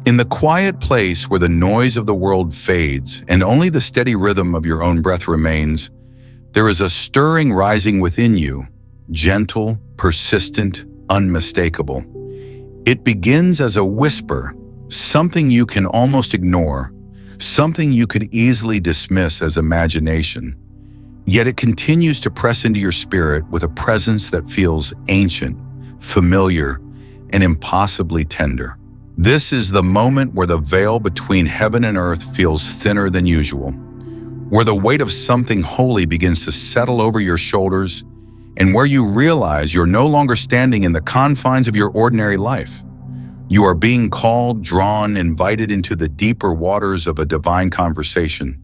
In the quiet place where the noise of the world fades and only the steady rhythm of your own breath remains, there is a stirring rising within you, gentle, persistent, unmistakable. It begins as a whisper, something you can almost ignore, something you could easily dismiss as imagination. Yet it continues to press into your spirit with a presence that feels ancient, familiar, and impossibly tender. This is the moment where the veil between heaven and earth feels thinner than usual, where the weight of something holy begins to settle over your shoulders, and where you realize you're no longer standing in the confines of your ordinary life. You are being called, drawn, invited into the deeper waters of a divine conversation.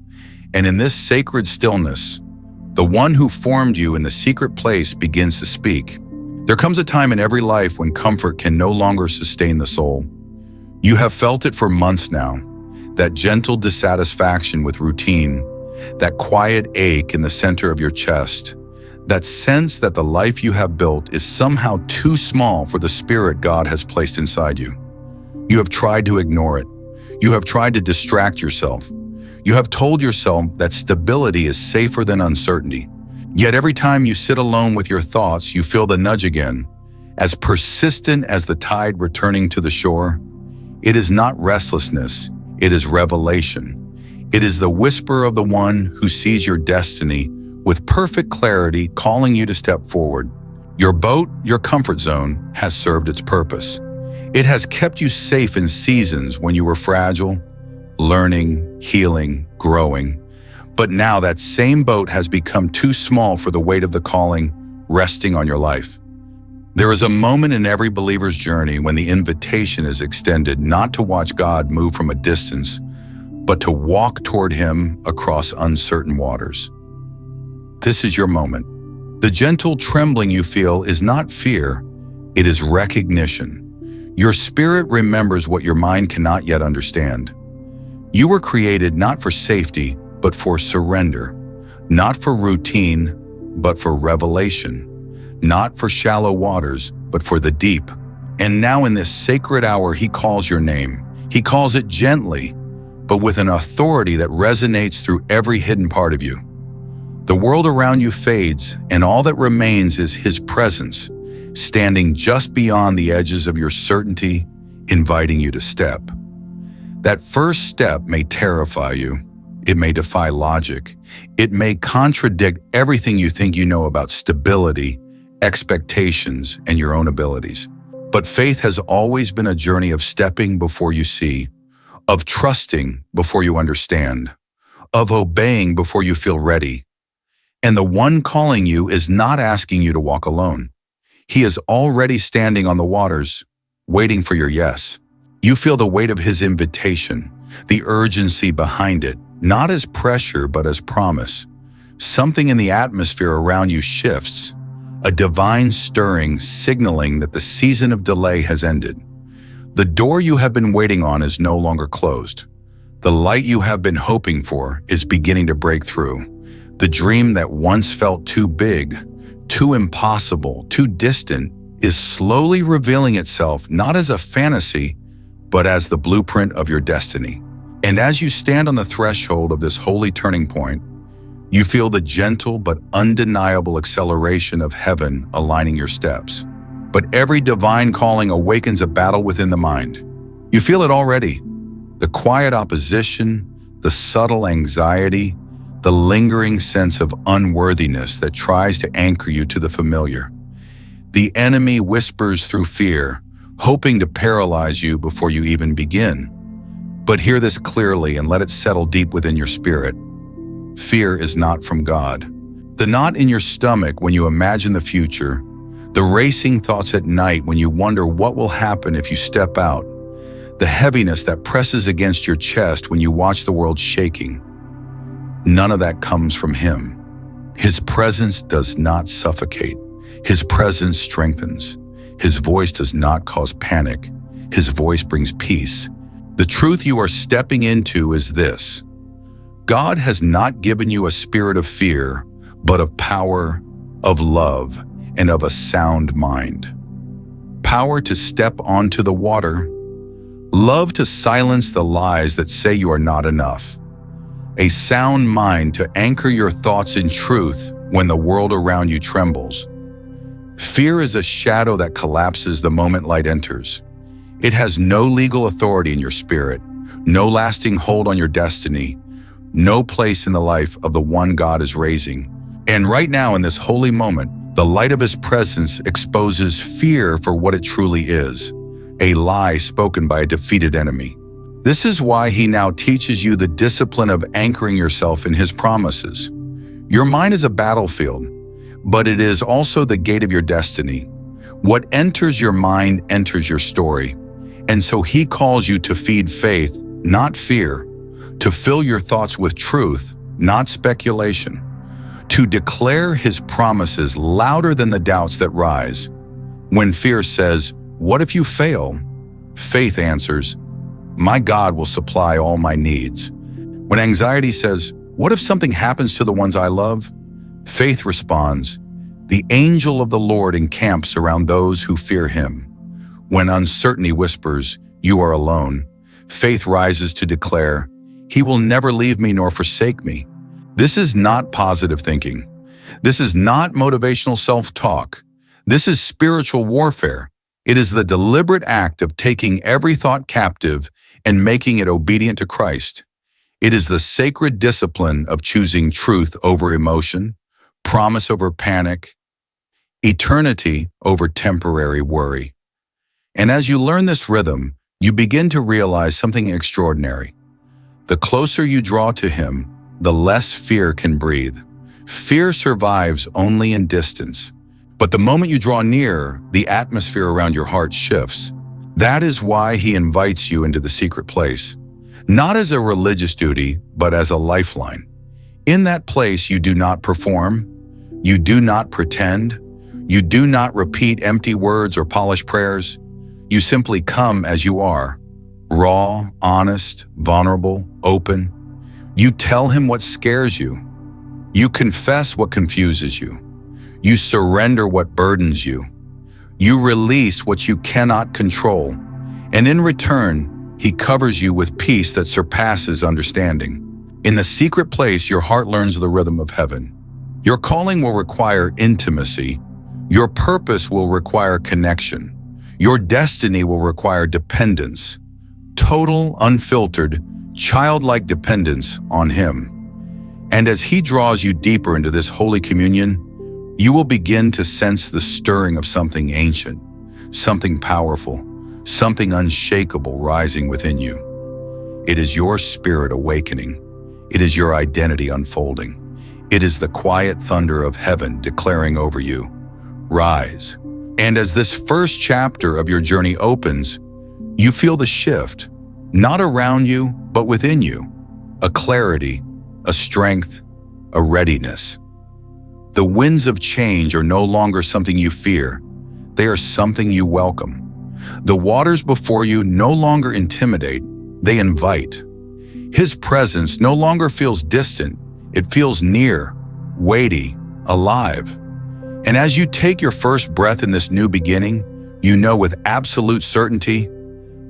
And in this sacred stillness, the one who formed you in the secret place begins to speak. There comes a time in every life when comfort can no longer sustain the soul. You have felt it for months now, that gentle dissatisfaction with routine, that quiet ache in the center of your chest, that sense that the life you have built is somehow too small for the spirit God has placed inside you. You have tried to ignore it. You have tried to distract yourself. You have told yourself that stability is safer than uncertainty. Yet every time you sit alone with your thoughts, you feel the nudge again, as persistent as the tide returning to the shore. It is not restlessness, it is revelation. It is the whisper of the one who sees your destiny with perfect clarity, calling you to step forward. Your boat, your comfort zone, has served its purpose. It has kept you safe in seasons when you were fragile, learning, healing, growing. But now that same boat has become too small for the weight of the calling resting on your life. There is a moment in every believer's journey when the invitation is extended not to watch God move from a distance, but to walk toward Him across uncertain waters. This is your moment. The gentle trembling you feel is not fear, it is recognition. Your spirit remembers what your mind cannot yet understand. You were created not for safety, but for surrender, not for routine, but for revelation. Not for shallow waters, but for the deep. And now in this sacred hour, He calls your name. He calls it gently, but with an authority that resonates through every hidden part of you. The world around you fades, and all that remains is His presence, standing just beyond the edges of your certainty, inviting you to step. That first step may terrify you. It may defy logic. It may contradict everything you think you know about stability, expectations, and your own abilities. But faith has always been a journey of stepping before you see, of trusting before you understand, of obeying before you feel ready. And the one calling you is not asking you to walk alone. He is already standing on the waters, waiting for your yes. You feel the weight of His invitation, the urgency behind it, not as pressure, but as promise. Something in the atmosphere around you shifts, a divine stirring signaling that the season of delay has ended. The door you have been waiting on is no longer closed. The light you have been hoping for is beginning to break through. The dream that once felt too big, too impossible, too distant, is slowly revealing itself not as a fantasy, but as the blueprint of your destiny. And as you stand on the threshold of this holy turning point, you feel the gentle but undeniable acceleration of heaven aligning your steps. But every divine calling awakens a battle within the mind. You feel it already. The quiet opposition, the subtle anxiety, the lingering sense of unworthiness that tries to anchor you to the familiar. The enemy whispers through fear, hoping to paralyze you before you even begin. But hear this clearly and let it settle deep within your spirit. Fear is not from God. The knot in your stomach when you imagine the future, the racing thoughts at night when you wonder what will happen if you step out, the heaviness that presses against your chest when you watch the world shaking. None of that comes from Him. His presence does not suffocate. His presence strengthens. His voice does not cause panic. His voice brings peace. The truth you are stepping into is this: God has not given you a spirit of fear, but of power, of love, and of a sound mind. Power to step onto the water, love to silence the lies that say you are not enough, a sound mind to anchor your thoughts in truth when the world around you trembles. Fear is a shadow that collapses the moment light enters. It has no legal authority in your spirit, no lasting hold on your destiny, no place in the life of the one God is raising. And right now, in this holy moment, the light of His presence exposes fear for what it truly is, a lie spoken by a defeated enemy. This is why He now teaches you the discipline of anchoring yourself in His promises. Your mind is a battlefield, but it is also the gate of your destiny. What enters your mind enters your story. And so He calls you to feed faith, not fear, to fill your thoughts with truth, not speculation, to declare His promises louder than the doubts that rise. When fear says, "What if you fail?" faith answers, "My God will supply all my needs." When anxiety says, "What if something happens to the ones I love?" faith responds, "The angel of the Lord encamps around those who fear Him." When uncertainty whispers, "You are alone," faith rises to declare, "He will never leave me nor forsake me." This is not positive thinking. This is not motivational self-talk. This is spiritual warfare. It is the deliberate act of taking every thought captive and making it obedient to Christ. It is the sacred discipline of choosing truth over emotion, promise over panic, eternity over temporary worry. And as you learn this rhythm, you begin to realize something extraordinary. The closer you draw to Him, the less fear can breathe. Fear survives only in distance. But the moment you draw near, the atmosphere around your heart shifts. That is why He invites you into the secret place, not as a religious duty, but as a lifeline. In that place, you do not perform, you do not pretend, you do not repeat empty words or polished prayers. You simply come as you are, raw, honest, vulnerable, open. You tell Him what scares you. You confess what confuses you. You surrender what burdens you. You release what you cannot control. And in return, He covers you with peace that surpasses understanding. In the secret place, your heart learns the rhythm of heaven. Your calling will require intimacy. Your purpose will require connection. Your destiny will require dependence. Total, unfiltered, childlike dependence on Him. And as He draws you deeper into this holy communion, you will begin to sense the stirring of something ancient, something powerful, something unshakable rising within you. It is your spirit awakening. It is your identity unfolding. It is the quiet thunder of heaven declaring over you, "Rise." And as this first chapter of your journey opens, you feel the shift, not around you, but within you, a clarity, a strength, a readiness. The winds of change are no longer something you fear. They are something you welcome. The waters before you no longer intimidate, they invite. His presence no longer feels distant, it feels near, weighty, alive. And as you take your first breath in this new beginning, you know with absolute certainty,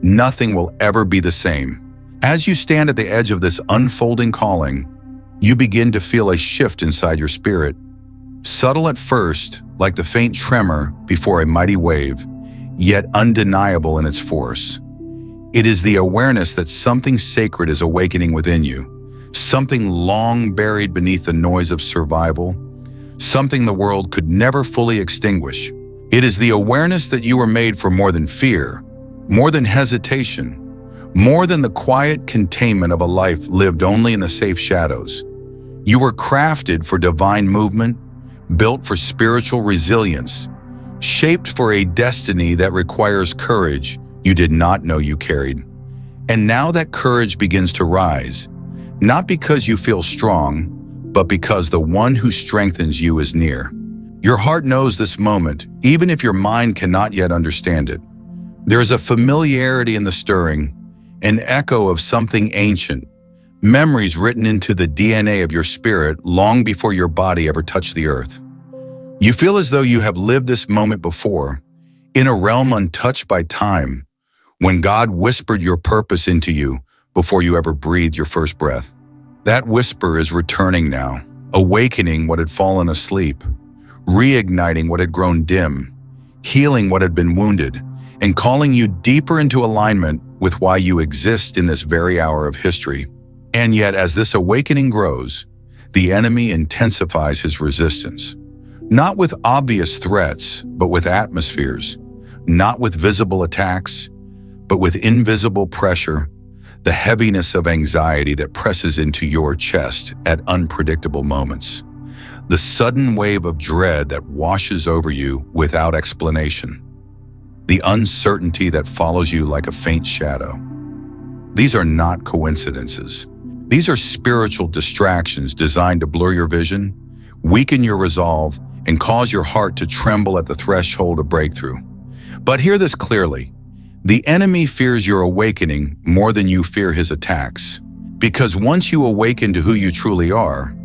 nothing will ever be the same. As you stand at the edge of this unfolding calling, you begin to feel a shift inside your spirit. Subtle at first, like the faint tremor before a mighty wave, yet undeniable in its force. It is the awareness that something sacred is awakening within you, something long buried beneath the noise of survival, something the world could never fully extinguish. It is the awareness that you were made for more than fear, more than hesitation, more than the quiet containment of a life lived only in the safe shadows. You were crafted for divine movement, built for spiritual resilience, shaped for a destiny that requires courage you did not know you carried. And now that courage begins to rise, not because you feel strong, but because the one who strengthens you is near. Your heart knows this moment, even if your mind cannot yet understand it. There is a familiarity in the stirring, an echo of something ancient, memories written into the DNA of your spirit long before your body ever touched the earth. You feel as though you have lived this moment before, in a realm untouched by time, when God whispered your purpose into you before you ever breathed your first breath. That whisper is returning now, awakening what had fallen asleep, reigniting what had grown dim, healing what had been wounded, and calling you deeper into alignment with why you exist in this very hour of history. And yet, as this awakening grows, the enemy intensifies his resistance. Not with obvious threats, but with atmospheres. Not with visible attacks, but with invisible pressure, the heaviness of anxiety that presses into your chest at unpredictable moments. The sudden wave of dread that washes over you without explanation. The uncertainty that follows you like a faint shadow. These are not coincidences. These are spiritual distractions designed to blur your vision, weaken your resolve, and cause your heart to tremble at the threshold of breakthrough. But hear this clearly. The enemy fears your awakening more than you fear his attacks. Because once you awaken to who you truly are,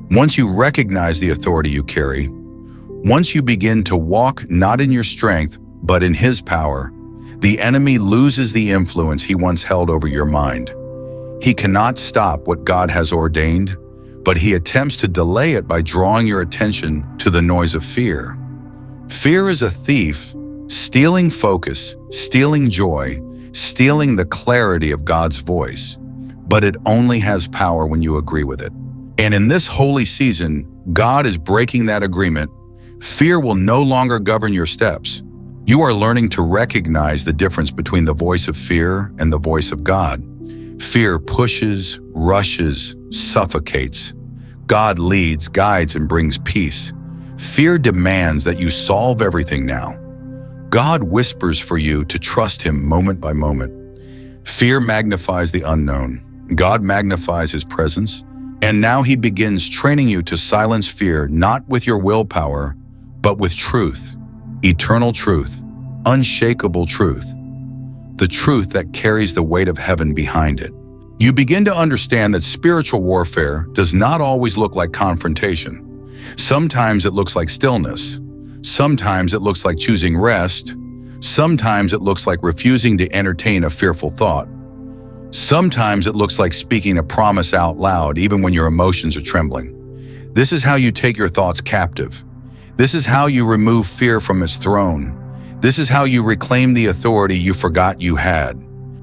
once you recognize the authority you carry, once you begin to walk not in your strength, but in his power, the enemy loses the influence he once held over your mind. He cannot stop what God has ordained, but he attempts to delay it by drawing your attention to the noise of fear. Fear is a thief, stealing focus, stealing joy, stealing the clarity of God's voice. But it only has power when you agree with it. And in this holy season, God is breaking that agreement. Fear will no longer govern your steps. You are learning to recognize the difference between the voice of fear and the voice of God. Fear pushes, rushes, suffocates. God leads, guides, and brings peace. Fear demands that you solve everything now. God whispers for you to trust him moment by moment. Fear magnifies the unknown. God magnifies his presence. And now he begins training you to silence fear, not with your willpower, but with truth, eternal truth, unshakable truth, the truth that carries the weight of heaven behind it. You begin to understand that spiritual warfare does not always look like confrontation. Sometimes it looks like stillness. Sometimes it looks like choosing rest. Sometimes it looks like refusing to entertain a fearful thought. Sometimes it looks like speaking a promise out loud even when your emotions are trembling. This is how you take your thoughts captive. This is how you remove fear from its throne. This is how you reclaim the authority you forgot you had.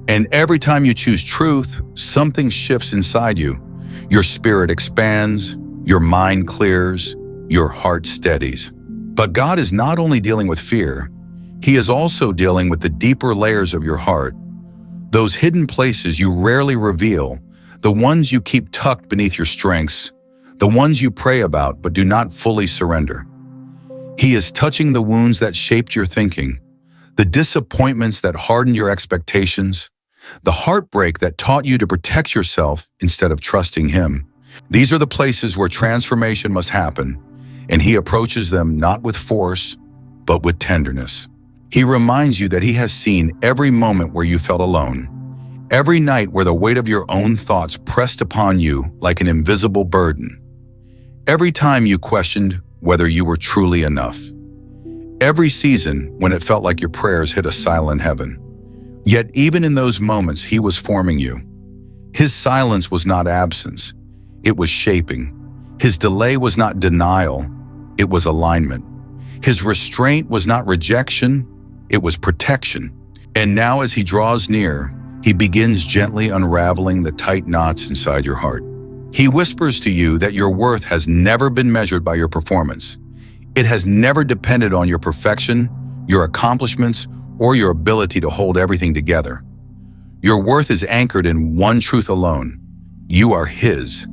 And every time you choose truth, something shifts inside you. Your spirit expands, your mind clears, your heart steadies. But God is not only dealing with fear, he is also dealing with the deeper layers of your heart. Those hidden places you rarely reveal, the ones you keep tucked beneath your strengths, the ones you pray about but do not fully surrender. He is touching the wounds that shaped your thinking, the disappointments that hardened your expectations, the heartbreak that taught you to protect yourself instead of trusting him. These are the places where transformation must happen, and he approaches them not with force, but with tenderness. He reminds you that he has seen every moment where you felt alone, every night where the weight of your own thoughts pressed upon you like an invisible burden, every time you questioned whether you were truly enough, every season when it felt like your prayers hit a silent heaven. Yet even in those moments, he was forming you. His silence was not absence, it was shaping. His delay was not denial, it was alignment. His restraint was not rejection, it was protection. And now as he draws near, he begins gently unraveling the tight knots inside your heart. He whispers to you that your worth has never been measured by your performance. It has never depended on your perfection, your accomplishments, or your ability to hold everything together. Your worth is anchored in one truth alone. You are his,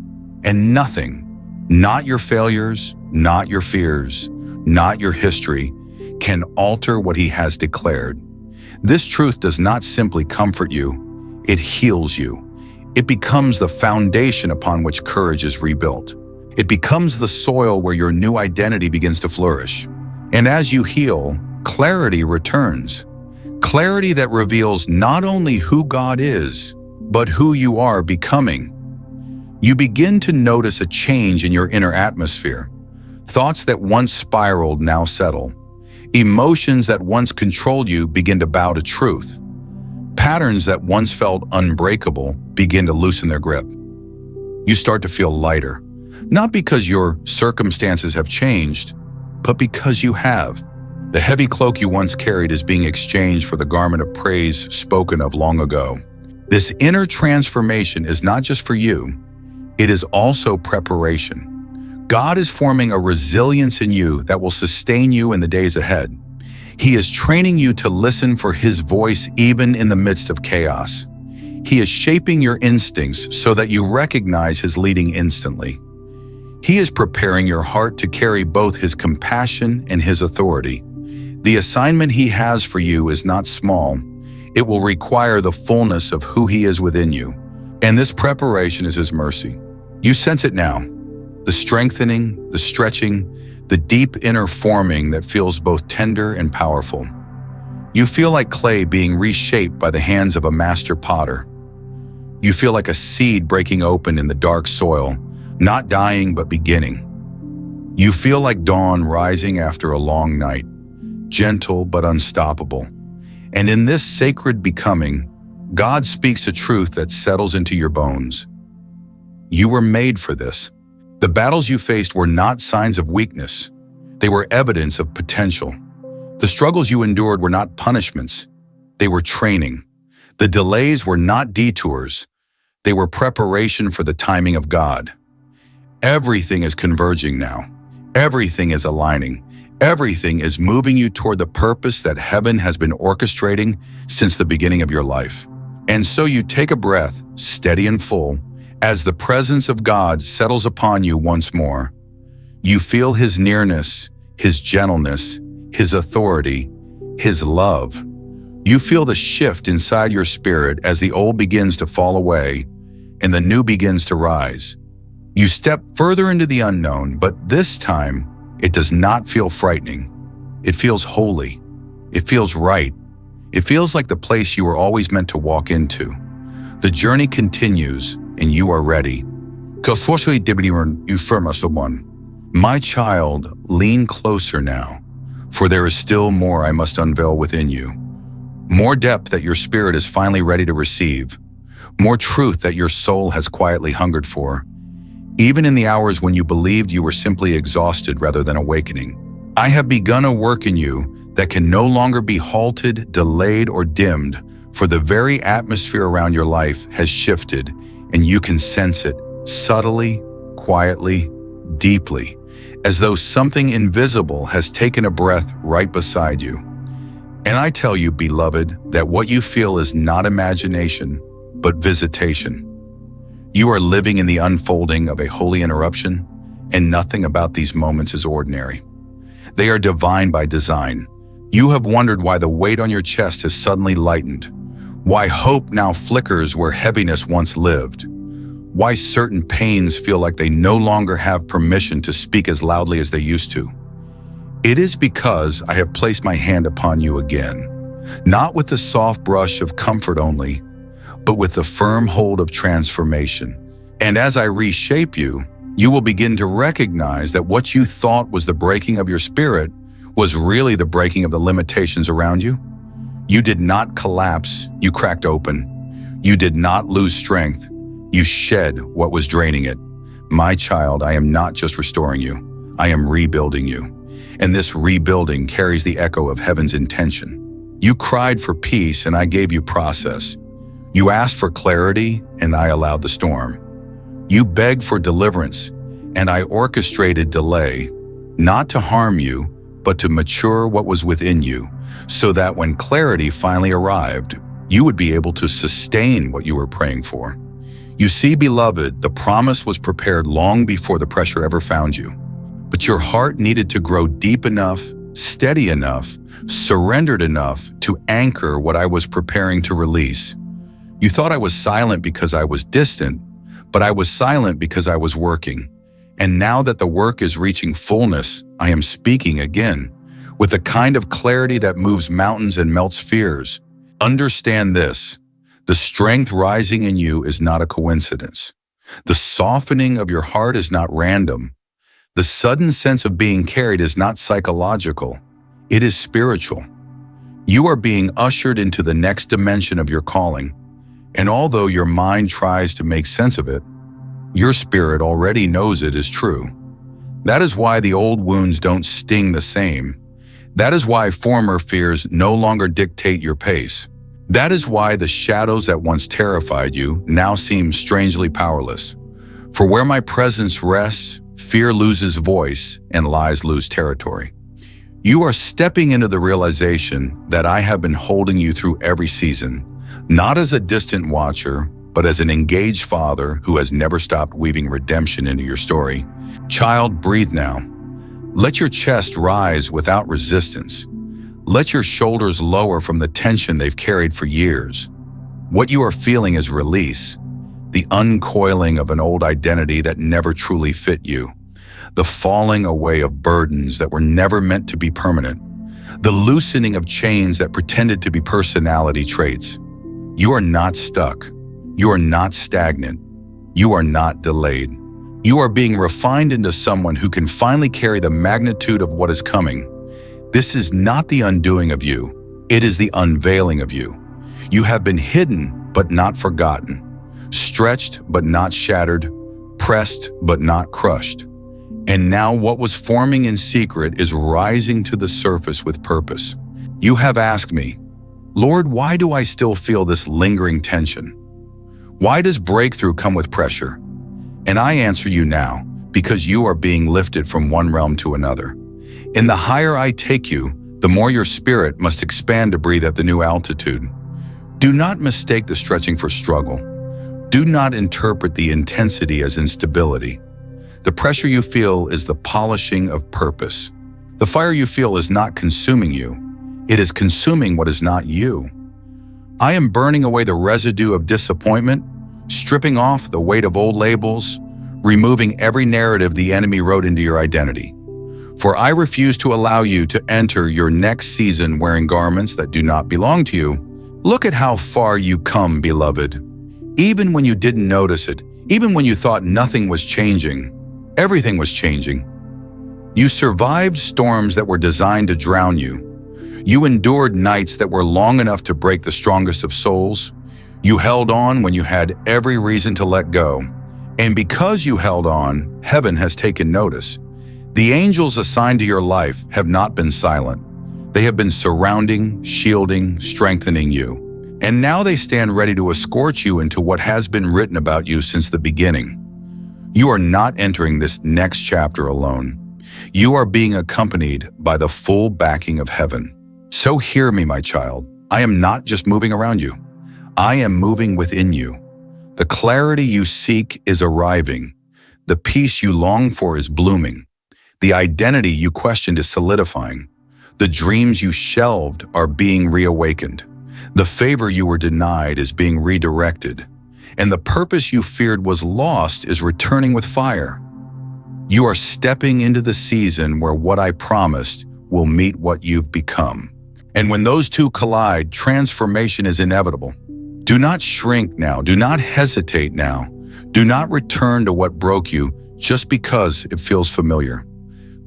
and nothing, not your failures, not your fears, not your history, can alter what he has declared. This truth does not simply comfort you, it heals you. It becomes the foundation upon which courage is rebuilt. It becomes the soil where your new identity begins to flourish. And as you heal, clarity returns. Clarity that reveals not only who God is, but who you are becoming. You begin to notice a change in your inner atmosphere. Thoughts that once spiraled now settle. Emotions that once controlled you begin to bow to truth. Patterns that once felt unbreakable begin to loosen their grip. You start to feel lighter, not because your circumstances have changed, but because you have. The heavy cloak you once carried is being exchanged for the garment of praise spoken of long ago. This inner transformation is not just for you, it is also preparation. God is forming a resilience in you that will sustain you in the days ahead. He is training you to listen for His voice even in the midst of chaos. He is shaping your instincts so that you recognize His leading instantly. He is preparing your heart to carry both His compassion and His authority. The assignment He has for you is not small. It will require the fullness of who He is within you. And this preparation is His mercy. You sense it now. The strengthening, the stretching, the deep inner forming that feels both tender and powerful. You feel like clay being reshaped by the hands of a master potter. You feel like a seed breaking open in the dark soil, not dying but beginning. You feel like dawn rising after a long night, gentle but unstoppable. And in this sacred becoming, God speaks a truth that settles into your bones. You were made for this. The battles you faced were not signs of weakness. They were evidence of potential. The struggles you endured were not punishments. They were training. The delays were not detours. They were preparation for the timing of God. Everything is converging now. Everything is aligning. Everything is moving you toward the purpose that heaven has been orchestrating since the beginning of your life. And so you take a breath, steady and full, as the presence of God settles upon you once more. You feel His nearness, His gentleness, His authority, His love. You feel the shift inside your spirit as the old begins to fall away and the new begins to rise. You step further into the unknown, but this time, it does not feel frightening. It feels holy. It feels right. It feels like the place you were always meant to walk into. The journey continues, and you are ready. My child, lean closer now, for there is still more I must unveil within you. More depth that your spirit is finally ready to receive. More truth that your soul has quietly hungered for. Even in the hours when you believed you were simply exhausted rather than awakening. I have begun a work in you that can no longer be halted, delayed, or dimmed, for the very atmosphere around your life has shifted, and you can sense it subtly, quietly, deeply, as though something invisible has taken a breath right beside you. And I tell you, beloved, that what you feel is not imagination, but visitation. You are living in the unfolding of a holy interruption, and nothing about these moments is ordinary. They are divine by design. You have wondered why the weight on your chest has suddenly lightened, why hope now flickers where heaviness once lived, why certain pains feel like they no longer have permission to speak as loudly as they used to. It is because I have placed my hand upon you again, not with the soft brush of comfort only, but with the firm hold of transformation. And as I reshape you, you will begin to recognize that what you thought was the breaking of your spirit was really the breaking of the limitations around you. You did not collapse, you cracked open. You did not lose strength, you shed what was draining it. My child, I am not just restoring you, I am rebuilding you. And this rebuilding carries the echo of heaven's intention. You cried for peace and I gave you process. You asked for clarity, and I allowed the storm. You begged for deliverance, and I orchestrated delay, not to harm you, but to mature what was within you, so that when clarity finally arrived, you would be able to sustain what you were praying for. You see, beloved, the promise was prepared long before the pressure ever found you. But your heart needed to grow deep enough, steady enough, surrendered enough to anchor what I was preparing to release. You thought I was silent because I was distant, but I was silent because I was working. And now that the work is reaching fullness, I am speaking again, with a kind of clarity that moves mountains and melts fears. Understand this, the strength rising in you is not a coincidence. The softening of your heart is not random. The sudden sense of being carried is not psychological, it is spiritual. You are being ushered into the next dimension of your calling, and although your mind tries to make sense of it, your spirit already knows it is true. That is why the old wounds don't sting the same. That is why former fears no longer dictate your pace. That is why the shadows that once terrified you now seem strangely powerless. For where my presence rests, fear loses voice and lies lose territory. You are stepping into the realization that I have been holding you through every season, not as a distant watcher, but as an engaged father who has never stopped weaving redemption into your story. Child, breathe now. Let your chest rise without resistance. Let your shoulders lower from the tension they've carried for years. What you are feeling is release, the uncoiling of an old identity that never truly fit you, the falling away of burdens that were never meant to be permanent, the loosening of chains that pretended to be personality traits. You are not stuck. You are not stagnant. You are not delayed. You are being refined into someone who can finally carry the magnitude of what is coming. This is not the undoing of you. It is the unveiling of you. You have been hidden, but not forgotten, stretched, but not shattered, pressed, but not crushed. And now what was forming in secret is rising to the surface with purpose. You have asked me, Lord, why do I still feel this lingering tension? Why does breakthrough come with pressure? And I answer you now, because you are being lifted from one realm to another. In the higher I take you, the more your spirit must expand to breathe at the new altitude. Do not mistake the stretching for struggle. Do not interpret the intensity as instability. The pressure you feel is the polishing of purpose. The fire you feel is not consuming you. It is consuming what is not you. I am burning away the residue of disappointment, stripping off the weight of old labels, removing every narrative the enemy wrote into your identity. For I refuse to allow you to enter your next season wearing garments that do not belong to you. Look at how far you come, beloved. Even when you didn't notice it, even when you thought nothing was changing, everything was changing. You survived storms that were designed to drown you. You endured nights that were long enough to break the strongest of souls. You held on when you had every reason to let go. And because you held on, heaven has taken notice. The angels assigned to your life have not been silent. They have been surrounding, shielding, strengthening you. And now they stand ready to escort you into what has been written about you since the beginning. You are not entering this next chapter alone. You are being accompanied by the full backing of heaven. So hear me, my child. I am not just moving around you. I am moving within you. The clarity you seek is arriving. The peace you long for is blooming. The identity you questioned is solidifying. The dreams you shelved are being reawakened. The favor you were denied is being redirected. And the purpose you feared was lost is returning with fire. You are stepping into the season where what I promised will meet what you've become. And when those two collide, transformation is inevitable. Do not shrink now. Do not hesitate now. Do not return to what broke you just because it feels familiar.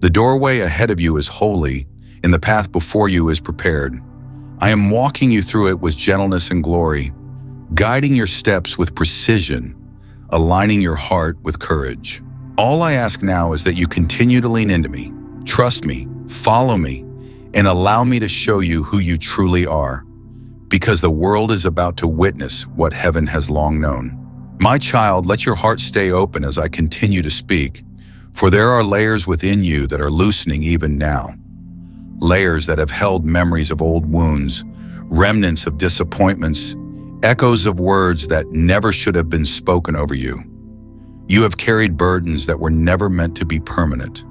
The doorway ahead of you is holy, and the path before you is prepared. I am walking you through it with gentleness and glory, guiding your steps with precision, aligning your heart with courage. All I ask now is that you continue to lean into me, trust me, follow me, and allow me to show you who you truly are, because the world is about to witness what heaven has long known. My child, let your heart stay open as I continue to speak, for there are layers within you that are loosening even now. Layers that have held memories of old wounds, remnants of disappointments, echoes of words that never should have been spoken over you. You have carried burdens that were never meant to be permanent,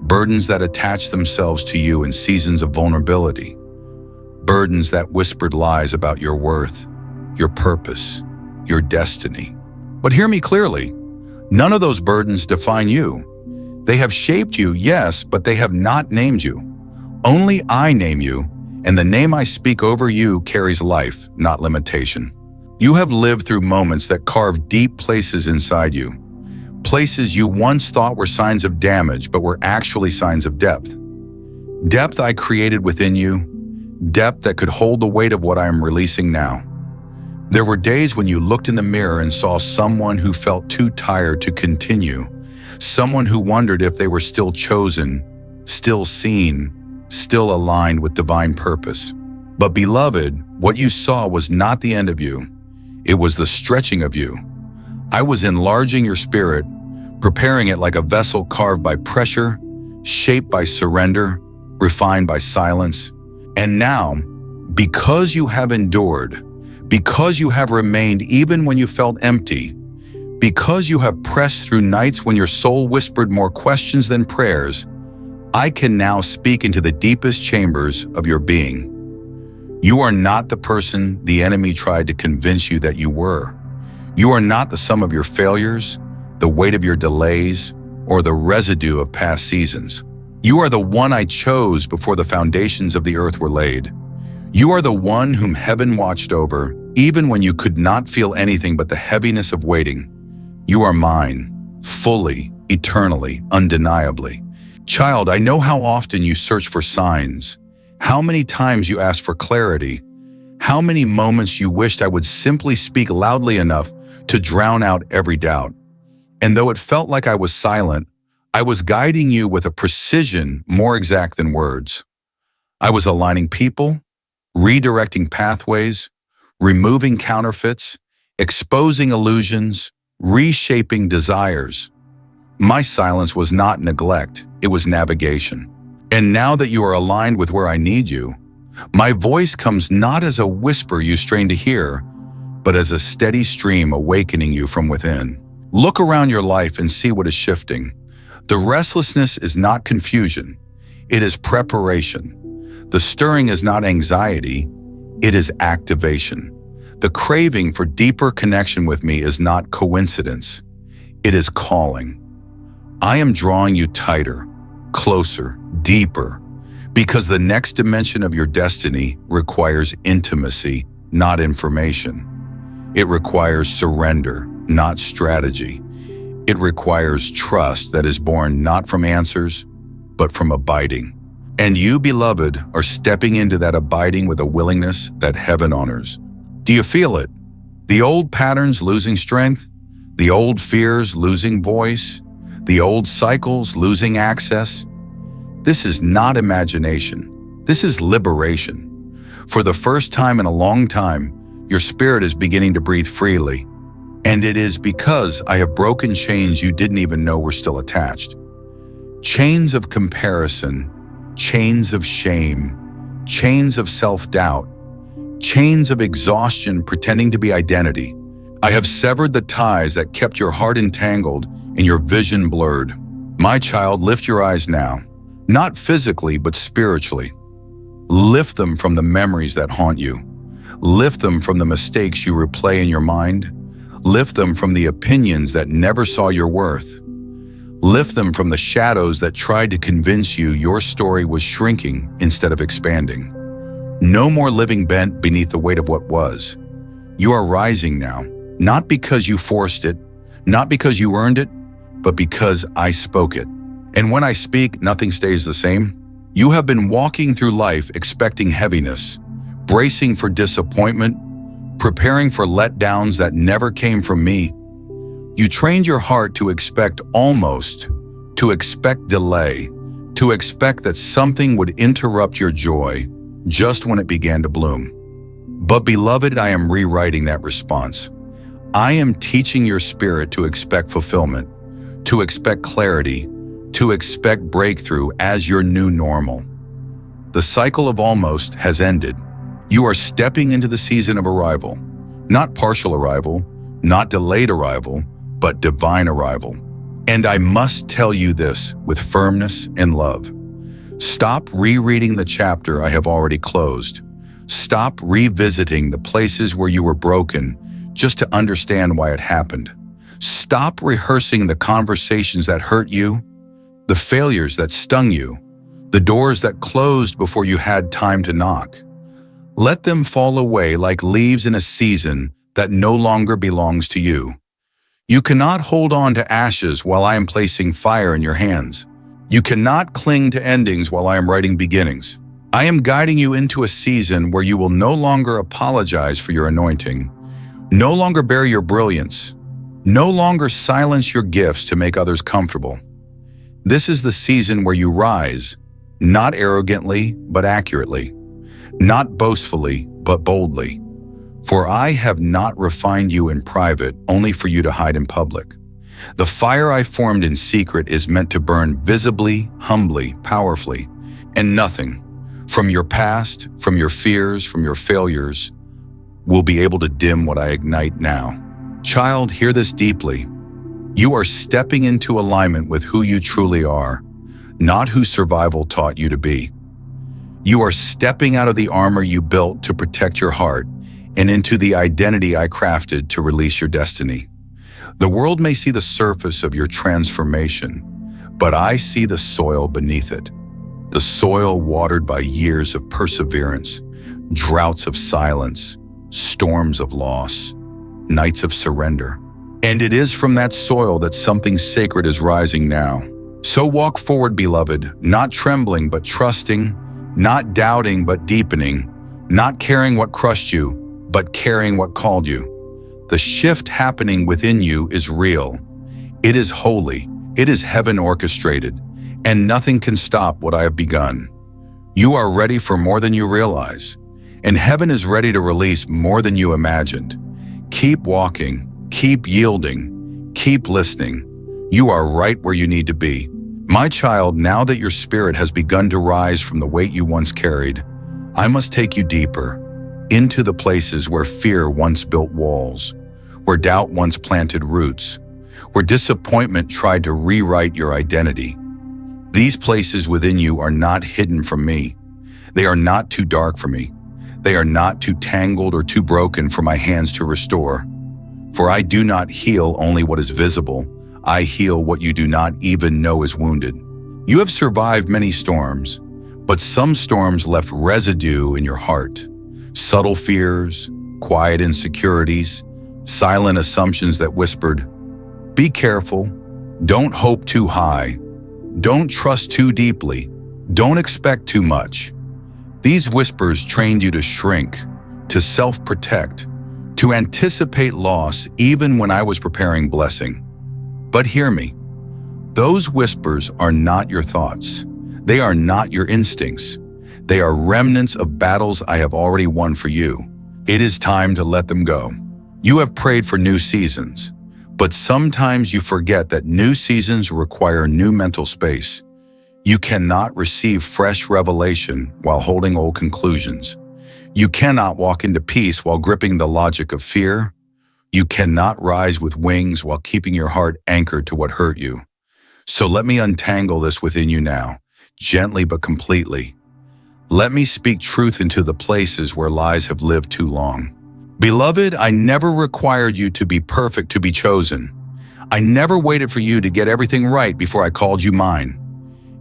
burdens that attached themselves to you in seasons of vulnerability, burdens that whispered lies about your worth, your purpose, your destiny. But hear me clearly, none of those burdens define you. They have shaped you, yes, but they have not named you. Only I name you, and the name I speak over you carries life, not limitation. You have lived through moments that carved deep places inside you, places you once thought were signs of damage, but were actually signs of depth. Depth I created within you, depth that could hold the weight of what I am releasing now. There were days when you looked in the mirror and saw someone who felt too tired to continue, someone who wondered if they were still chosen, still seen, still aligned with divine purpose. But beloved, what you saw was not the end of you. It was the stretching of you. I was enlarging your spirit, preparing it like a vessel carved by pressure, shaped by surrender, refined by silence. And now, because you have endured, because you have remained even when you felt empty, because you have pressed through nights when your soul whispered more questions than prayers, I can now speak into the deepest chambers of your being. You are not the person the enemy tried to convince you that you were. You are not the sum of your failures, the weight of your delays, or the residue of past seasons. You are the one I chose before the foundations of the earth were laid. You are the one whom heaven watched over, even when you could not feel anything but the heaviness of waiting. You are mine, fully, eternally, undeniably. Child, I know how often you search for signs, how many times you ask for clarity, how many moments you wished I would simply speak loudly enough to drown out every doubt. And though it felt like I was silent, I was guiding you with a precision more exact than words. I was aligning people, redirecting pathways, removing counterfeits, exposing illusions, reshaping desires. My silence was not neglect, it was navigation. And now that you are aligned with where I need you, my voice comes not as a whisper you strain to hear, but as a steady stream awakening you from within. Look around your life and see what is shifting. The restlessness is not confusion, it is preparation. The stirring is not anxiety, it is activation. The craving for deeper connection with me is not coincidence, it is calling. I am drawing you tighter, closer, deeper, because the next dimension of your destiny requires intimacy, not information. It requires surrender, not strategy. It requires trust that is born not from answers, but from abiding. And you, beloved, are stepping into that abiding with a willingness that heaven honors. Do you feel it? The old patterns losing strength, the old fears losing voice, the old cycles losing access. This is not imagination. This is liberation. For the first time in a long time, your spirit is beginning to breathe freely. And it is because I have broken chains you didn't even know were still attached. Chains of comparison, chains of shame, chains of self-doubt, chains of exhaustion pretending to be identity. I have severed the ties that kept your heart entangled and your vision blurred. My child, lift your eyes now, not physically but spiritually. Lift them from the memories that haunt you. Lift them from the mistakes you replay in your mind. Lift them from the opinions that never saw your worth. Lift them from the shadows that tried to convince you your story was shrinking instead of expanding. No more living bent beneath the weight of what was. You are rising now, not because you forced it, not because you earned it, but because I spoke it. And when I speak, nothing stays the same. You have been walking through life expecting heaviness, bracing for disappointment, preparing for letdowns that never came from me. You trained your heart to expect almost, to expect delay, to expect that something would interrupt your joy just when it began to bloom. But beloved, I am rewriting that response. I am teaching your spirit to expect fulfillment, to expect clarity, to expect breakthrough as your new normal. The cycle of almost has ended. You are stepping into the season of arrival, not partial arrival, not delayed arrival, but divine arrival. And I must tell you this with firmness and love. Stop rereading the chapter I have already closed. Stop revisiting the places where you were broken just to understand why it happened. Stop rehearsing the conversations that hurt you, the failures that stung you, the doors that closed before you had time to knock. Let them fall away like leaves in a season that no longer belongs to you. You cannot hold on to ashes while I am placing fire in your hands. You cannot cling to endings while I am writing beginnings. I am guiding you into a season where you will no longer apologize for your anointing, no longer bear your brilliance, no longer silence your gifts to make others comfortable. This is the season where you rise, not arrogantly, but accurately, not boastfully, but boldly. For I have not refined you in private, only for you to hide in public. The fire I formed in secret is meant to burn visibly, humbly, powerfully, and nothing, from your past, from your fears, from your failures, will be able to dim what I ignite now. Child, hear this deeply. You are stepping into alignment with who you truly are, not who survival taught you to be. You are stepping out of the armor you built to protect your heart and into the identity I crafted to release your destiny. The world may see the surface of your transformation, but I see the soil beneath it. The soil watered by years of perseverance, droughts of silence, storms of loss, nights of surrender. And it is from that soil that something sacred is rising now. So walk forward, beloved, not trembling but trusting, not doubting but deepening, not caring what crushed you, but caring what called you. The shift happening within you is real. It is holy. It is heaven orchestrated, and nothing can stop what I have begun. You are ready for more than you realize, and heaven is ready to release more than you imagined. Keep walking, keep yielding, keep listening. You are right where you need to be. My child, now that your spirit has begun to rise from the weight you once carried, I must take you deeper, into the places where fear once built walls, where doubt once planted roots, where disappointment tried to rewrite your identity. These places within you are not hidden from me. They are not too dark for me. They are not too tangled or too broken for my hands to restore. For I do not heal only what is visible. I heal what you do not even know is wounded. You have survived many storms, but some storms left residue in your heart. Subtle fears, quiet insecurities, silent assumptions that whispered, "Be careful, don't hope too high, don't trust too deeply, don't expect too much." These whispers trained you to shrink, to self-protect, to anticipate loss even when I was preparing blessing. But hear me, those whispers are not your thoughts. They are not your instincts. They are remnants of battles I have already won for you. It is time to let them go. You have prayed for new seasons, but sometimes you forget that new seasons require new mental space. You cannot receive fresh revelation while holding old conclusions. You cannot walk into peace while gripping the logic of fear. You cannot rise with wings while keeping your heart anchored to what hurt you. So let me untangle this within you now, gently but completely. Let me speak truth into the places where lies have lived too long. Beloved, I never required you to be perfect to be chosen. I never waited for you to get everything right before I called you mine.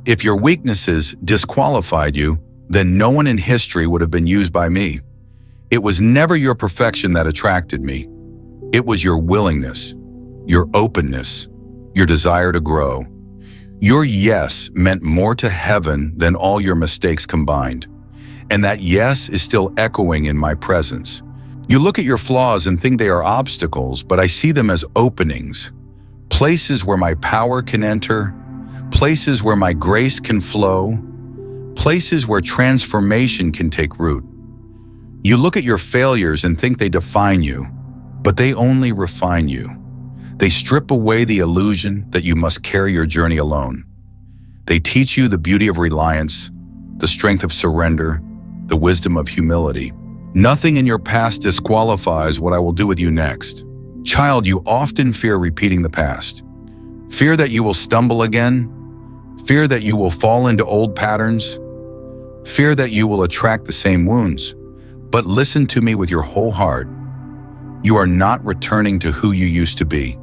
If your weaknesses disqualified you, then no one in history would have been used by me. It was never your perfection that attracted me. It was your willingness, your openness, your desire to grow. Your yes meant more to heaven than all your mistakes combined. And that yes is still echoing in my presence. You look at your flaws and think they are obstacles, but I see them as openings. Places where my power can enter, places where my grace can flow, places where transformation can take root. You look at your failures and think they define you, but they only refine you. They strip away the illusion that you must carry your journey alone. They teach you the beauty of reliance, the strength of surrender, the wisdom of humility. Nothing in your past disqualifies what I will do with you next. Child, you often fear repeating the past. Fear that you will stumble again. Fear that you will fall into old patterns. Fear that you will attract the same wounds. But listen to me with your whole heart. You are not returning to who you used to be.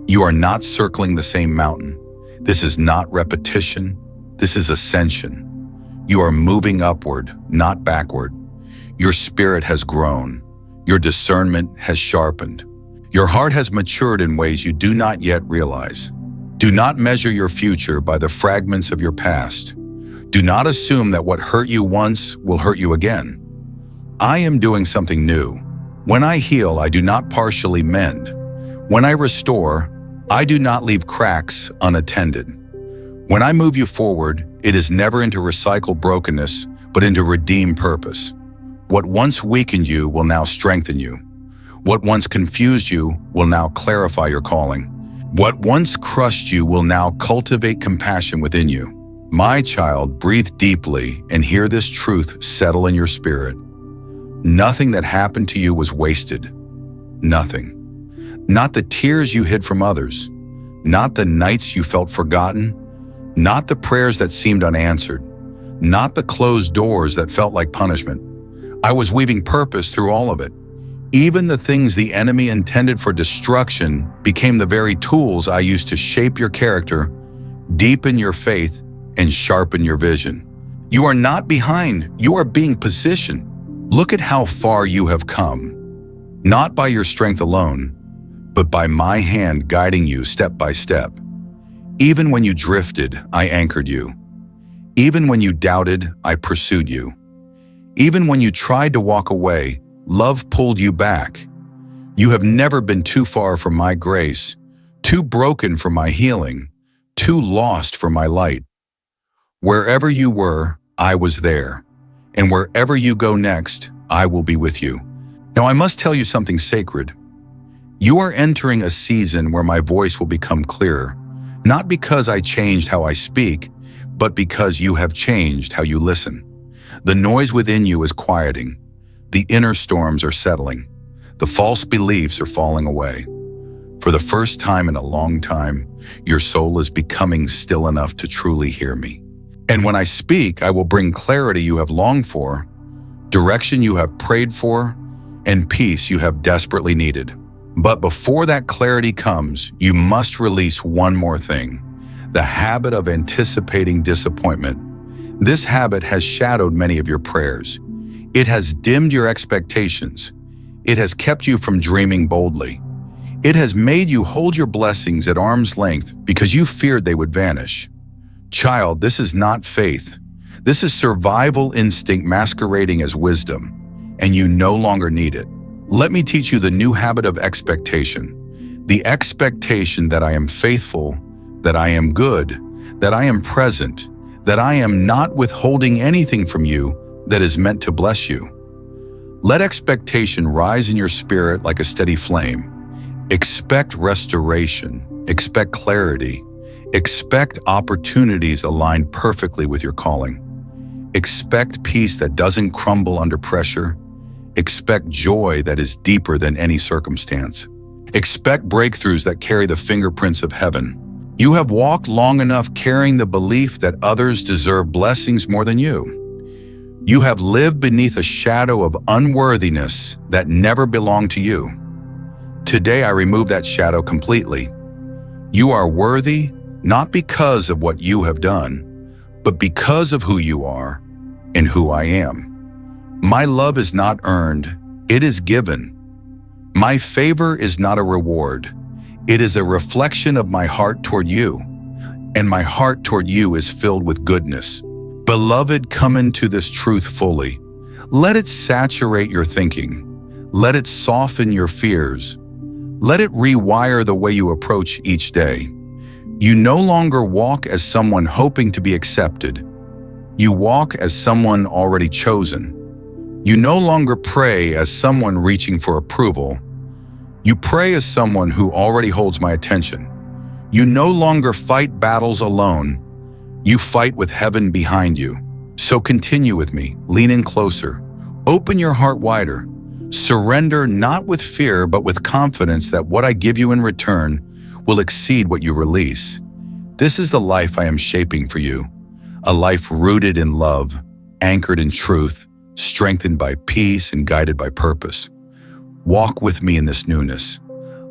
You are not circling the same mountain. This is not repetition. This is ascension. You are moving upward, not backward. Your spirit has grown. Your discernment has sharpened. Your heart has matured in ways you do not yet realize. Do not measure your future by the fragments of your past. Do not assume that what hurt you once will hurt you again. I am doing something new. When I heal, I do not partially mend. When I restore, I do not leave cracks unattended. When I move you forward, it is never into recycle brokenness, but into redeem purpose. What once weakened you will now strengthen you. What once confused you will now clarify your calling. What once crushed you will now cultivate compassion within you. My child, breathe deeply and hear this truth settle in your spirit. Nothing that happened to you was wasted. Nothing. Not the tears you hid from others. Not the nights you felt forgotten. Not the prayers that seemed unanswered. Not the closed doors that felt like punishment. I was weaving purpose through all of it. Even the things the enemy intended for destruction became the very tools I used to shape your character, deepen your faith, and sharpen your vision. You are not behind, you are being positioned. Look at how far you have come, not by your strength alone, but by my hand guiding you step by step. Even when you drifted, I anchored you. Even when you doubted, I pursued you. Even when you tried to walk away, love pulled you back. You have never been too far from my grace, too broken for my healing, too lost for my light. Wherever you were, I was there. And wherever you go next, I will be with you. Now I must tell you something sacred. You are entering a season where my voice will become clearer, not because I changed how I speak, but because you have changed how you listen. The noise within you is quieting. The inner storms are settling. The false beliefs are falling away. For the first time in a long time, your soul is becoming still enough to truly hear me. And when I speak, I will bring clarity you have longed for, direction you have prayed for, and peace you have desperately needed. But before that clarity comes, you must release one more thing: the habit of anticipating disappointment. This habit has shadowed many of your prayers. It has dimmed your expectations. It has kept you from dreaming boldly. It has made you hold your blessings at arm's length because you feared they would vanish. Child, this is not faith. This is survival instinct masquerading as wisdom, and you no longer need it. Let me teach you the new habit of expectation. The expectation that I am faithful, that I am good, that I am present, that I am not withholding anything from you that is meant to bless you. Let expectation rise in your spirit like a steady flame. Expect restoration, expect clarity, expect opportunities aligned perfectly with your calling. Expect peace that doesn't crumble under pressure. Expect joy that is deeper than any circumstance. Expect breakthroughs that carry the fingerprints of heaven. You have walked long enough carrying the belief that others deserve blessings more than you. You have lived beneath a shadow of unworthiness that never belonged to you. Today I remove that shadow completely. You are worthy not because of what you have done, but because of who you are and who I am. My love is not earned, it is given. My favor is not a reward, it is a reflection of my heart toward you, and my heart toward you is filled with goodness. Beloved, come into this truth fully. Let it saturate your thinking. Let it soften your fears. Let it rewire the way you approach each day. You no longer walk as someone hoping to be accepted. You walk as someone already chosen. You no longer pray as someone reaching for approval. You pray as someone who already holds my attention. You no longer fight battles alone. You fight with heaven behind you. So continue with me, lean in closer, open your heart wider, surrender not with fear but with confidence that what I give you in return will exceed what you release. This is the life I am shaping for you, a life rooted in love, anchored in truth, strengthened by peace and guided by purpose. Walk with me in this newness.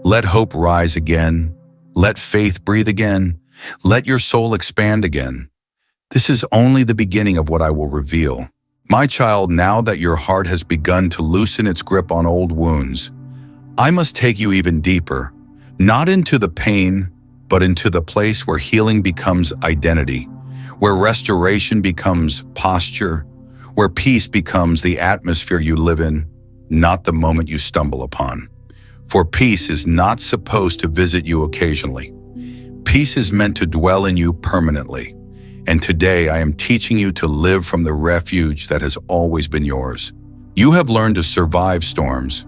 Let hope rise again. Let faith breathe again. Let your soul expand again. This is only the beginning of what I will reveal. My child, now that your heart has begun to loosen its grip on old wounds, I must take you even deeper, not into the pain, but into the place where healing becomes identity, where restoration becomes posture, where peace becomes the atmosphere you live in, not the moment you stumble upon. For peace is not supposed to visit you occasionally. Peace is meant to dwell in you permanently. And today I am teaching you to live from the refuge that has always been yours. You have learned to survive storms,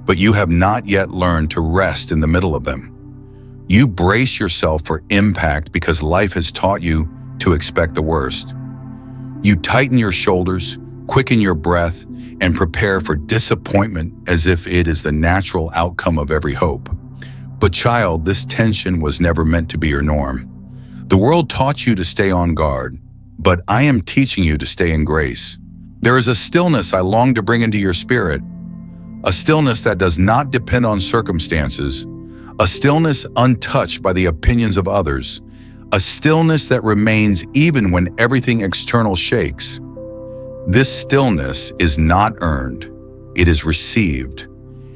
but you have not yet learned to rest in the middle of them. You brace yourself for impact because life has taught you to expect the worst. You tighten your shoulders, quicken your breath, and prepare for disappointment as if it is the natural outcome of every hope. But child, this tension was never meant to be your norm. The world taught you to stay on guard, but I am teaching you to stay in grace. There is a stillness I long to bring into your spirit, a stillness that does not depend on circumstances, a stillness untouched by the opinions of others, a stillness that remains even when everything external shakes. This stillness is not earned, it is received.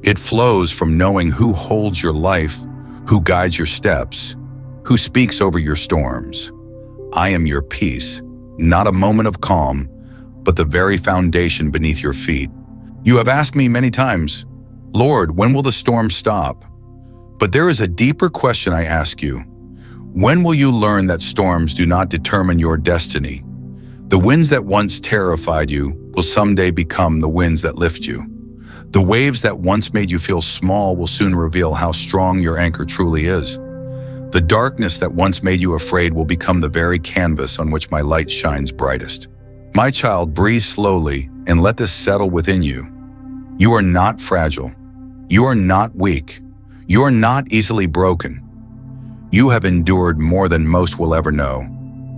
It flows from knowing who holds your life, who guides your steps, who speaks over your storms. I am your peace, not a moment of calm, but the very foundation beneath your feet. You have asked me many times, Lord, when will the storm stop? But there is a deeper question I ask you. When will you learn that storms do not determine your destiny? The winds that once terrified you will someday become the winds that lift you. The waves that once made you feel small will soon reveal how strong your anchor truly is. The darkness that once made you afraid will become the very canvas on which my light shines brightest. My child, breathe slowly and let this settle within you. You are not fragile. You are not weak. You are not easily broken. You have endured more than most will ever know,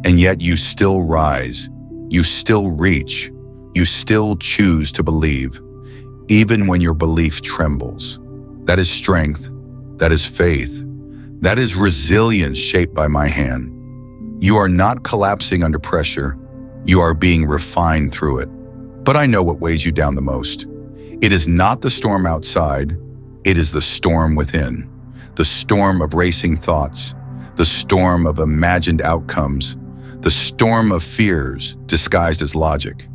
and yet you still rise. You still reach. You still choose to believe, even when your belief trembles. That is strength. That is faith. That is resilience shaped by my hand. You are not collapsing under pressure. You are being refined through it. But I know what weighs you down the most. It is not the storm outside. It is the storm within. The storm of racing thoughts. The storm of imagined outcomes. The storm of fears disguised as logic.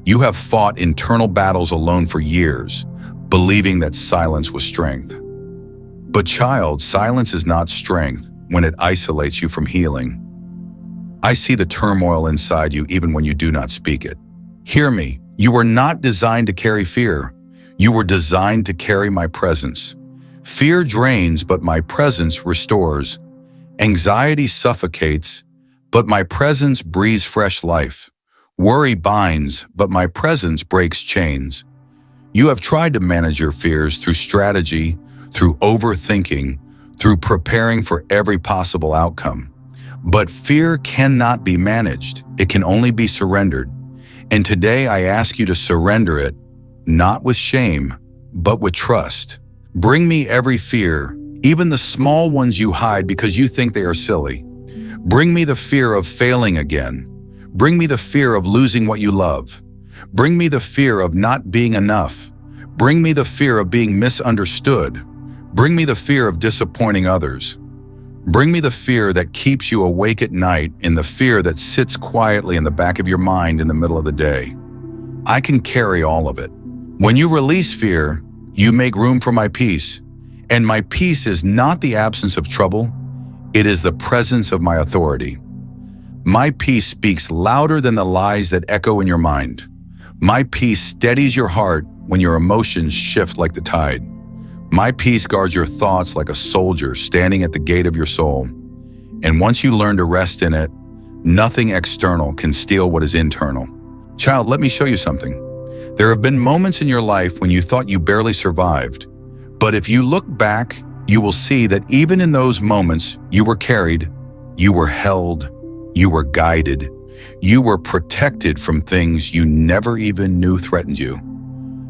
You have fought internal battles alone for years, believing that silence was strength. But child, silence is not strength when it isolates you from healing. I see the turmoil inside you even when you do not speak it. Hear me, you were not designed to carry fear. You were designed to carry my presence. Fear drains, but my presence restores. Anxiety suffocates, but my presence breathes fresh life. Worry binds, but my presence breaks chains. You have tried to manage your fears through strategy, through overthinking, through preparing for every possible outcome. But fear cannot be managed. It can only be surrendered. And today I ask you to surrender it, not with shame, but with trust. Bring me every fear, even the small ones you hide because you think they are silly. Bring me the fear of failing again. Bring me the fear of losing what you love. Bring me the fear of not being enough. Bring me the fear of being misunderstood. Bring me the fear of disappointing others. Bring me the fear that keeps you awake at night and the fear that sits quietly in the back of your mind in the middle of the day. I can carry all of it. When you release fear, you make room for my peace. And my peace is not the absence of trouble. It is the presence of my authority. My peace speaks louder than the lies that echo in your mind. My peace steadies your heart when your emotions shift like the tide. My peace guards your thoughts like a soldier standing at the gate of your soul. And once you learn to rest in it, nothing external can steal what is internal. Child, let me show you something. There have been moments in your life when you thought you barely survived. But if you look back, you will see that even in those moments, you were carried, you were held, you were guided, you were protected from things you never even knew threatened you.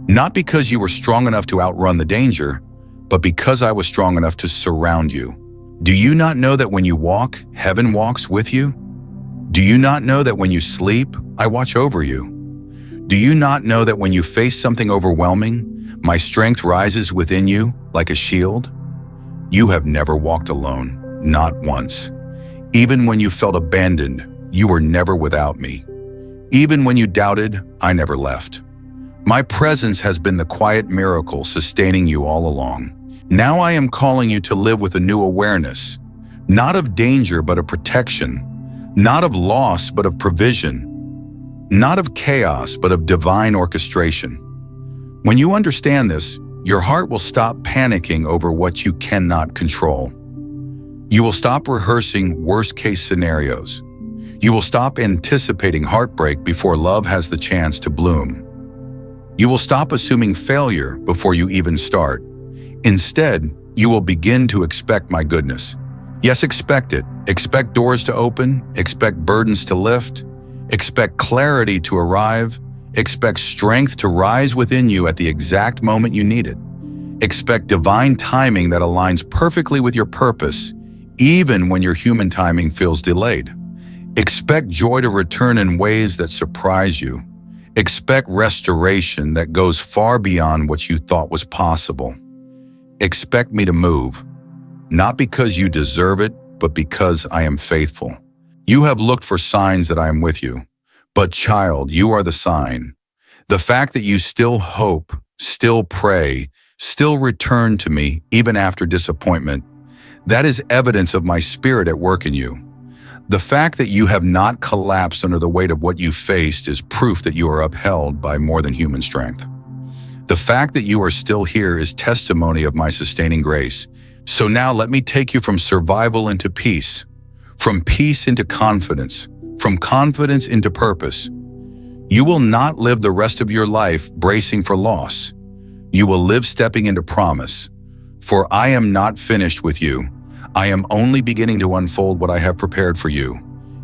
Not because you were strong enough to outrun the danger, but because I was strong enough to surround you. Do you not know that when you walk, heaven walks with you? Do you not know that when you sleep, I watch over you? Do you not know that when you face something overwhelming, my strength rises within you like a shield? You have never walked alone, not once. Even when you felt abandoned, You were never without me. Even when you doubted, I never left. My presence has been the quiet miracle sustaining you all along. Now I am calling you to live with a new awareness, not of danger but of protection, not of loss but of provision, not of chaos but of divine orchestration. When you understand this, your heart will stop panicking over what you cannot control. You will stop rehearsing worst-case scenarios. You will stop anticipating heartbreak before love has the chance to bloom. You will stop assuming failure before you even start. Instead, you will begin to expect my goodness. Yes, expect it. Expect doors to open, expect burdens to lift, expect clarity to arrive, expect strength to rise within you at the exact moment you need it. Expect divine timing that aligns perfectly with your purpose, even when your human timing feels delayed. Expect joy to return in ways that surprise you. Expect restoration that goes far beyond what you thought was possible. Expect me to move, not because you deserve it, but because I am faithful. You have looked for signs that I am with you, but child, you are the sign. The fact that you still hope, still pray, still return to me, even after disappointment, that is evidence of my spirit at work in you. The fact that you have not collapsed under the weight of what you faced is proof that you are upheld by more than human strength. The fact that you are still here is testimony of my sustaining grace. So now let me take you from survival into peace, from peace into confidence, from confidence into purpose. You will not live the rest of your life bracing for loss. You will live stepping into promise. For I am not finished with you. I am only beginning to unfold what I have prepared for you.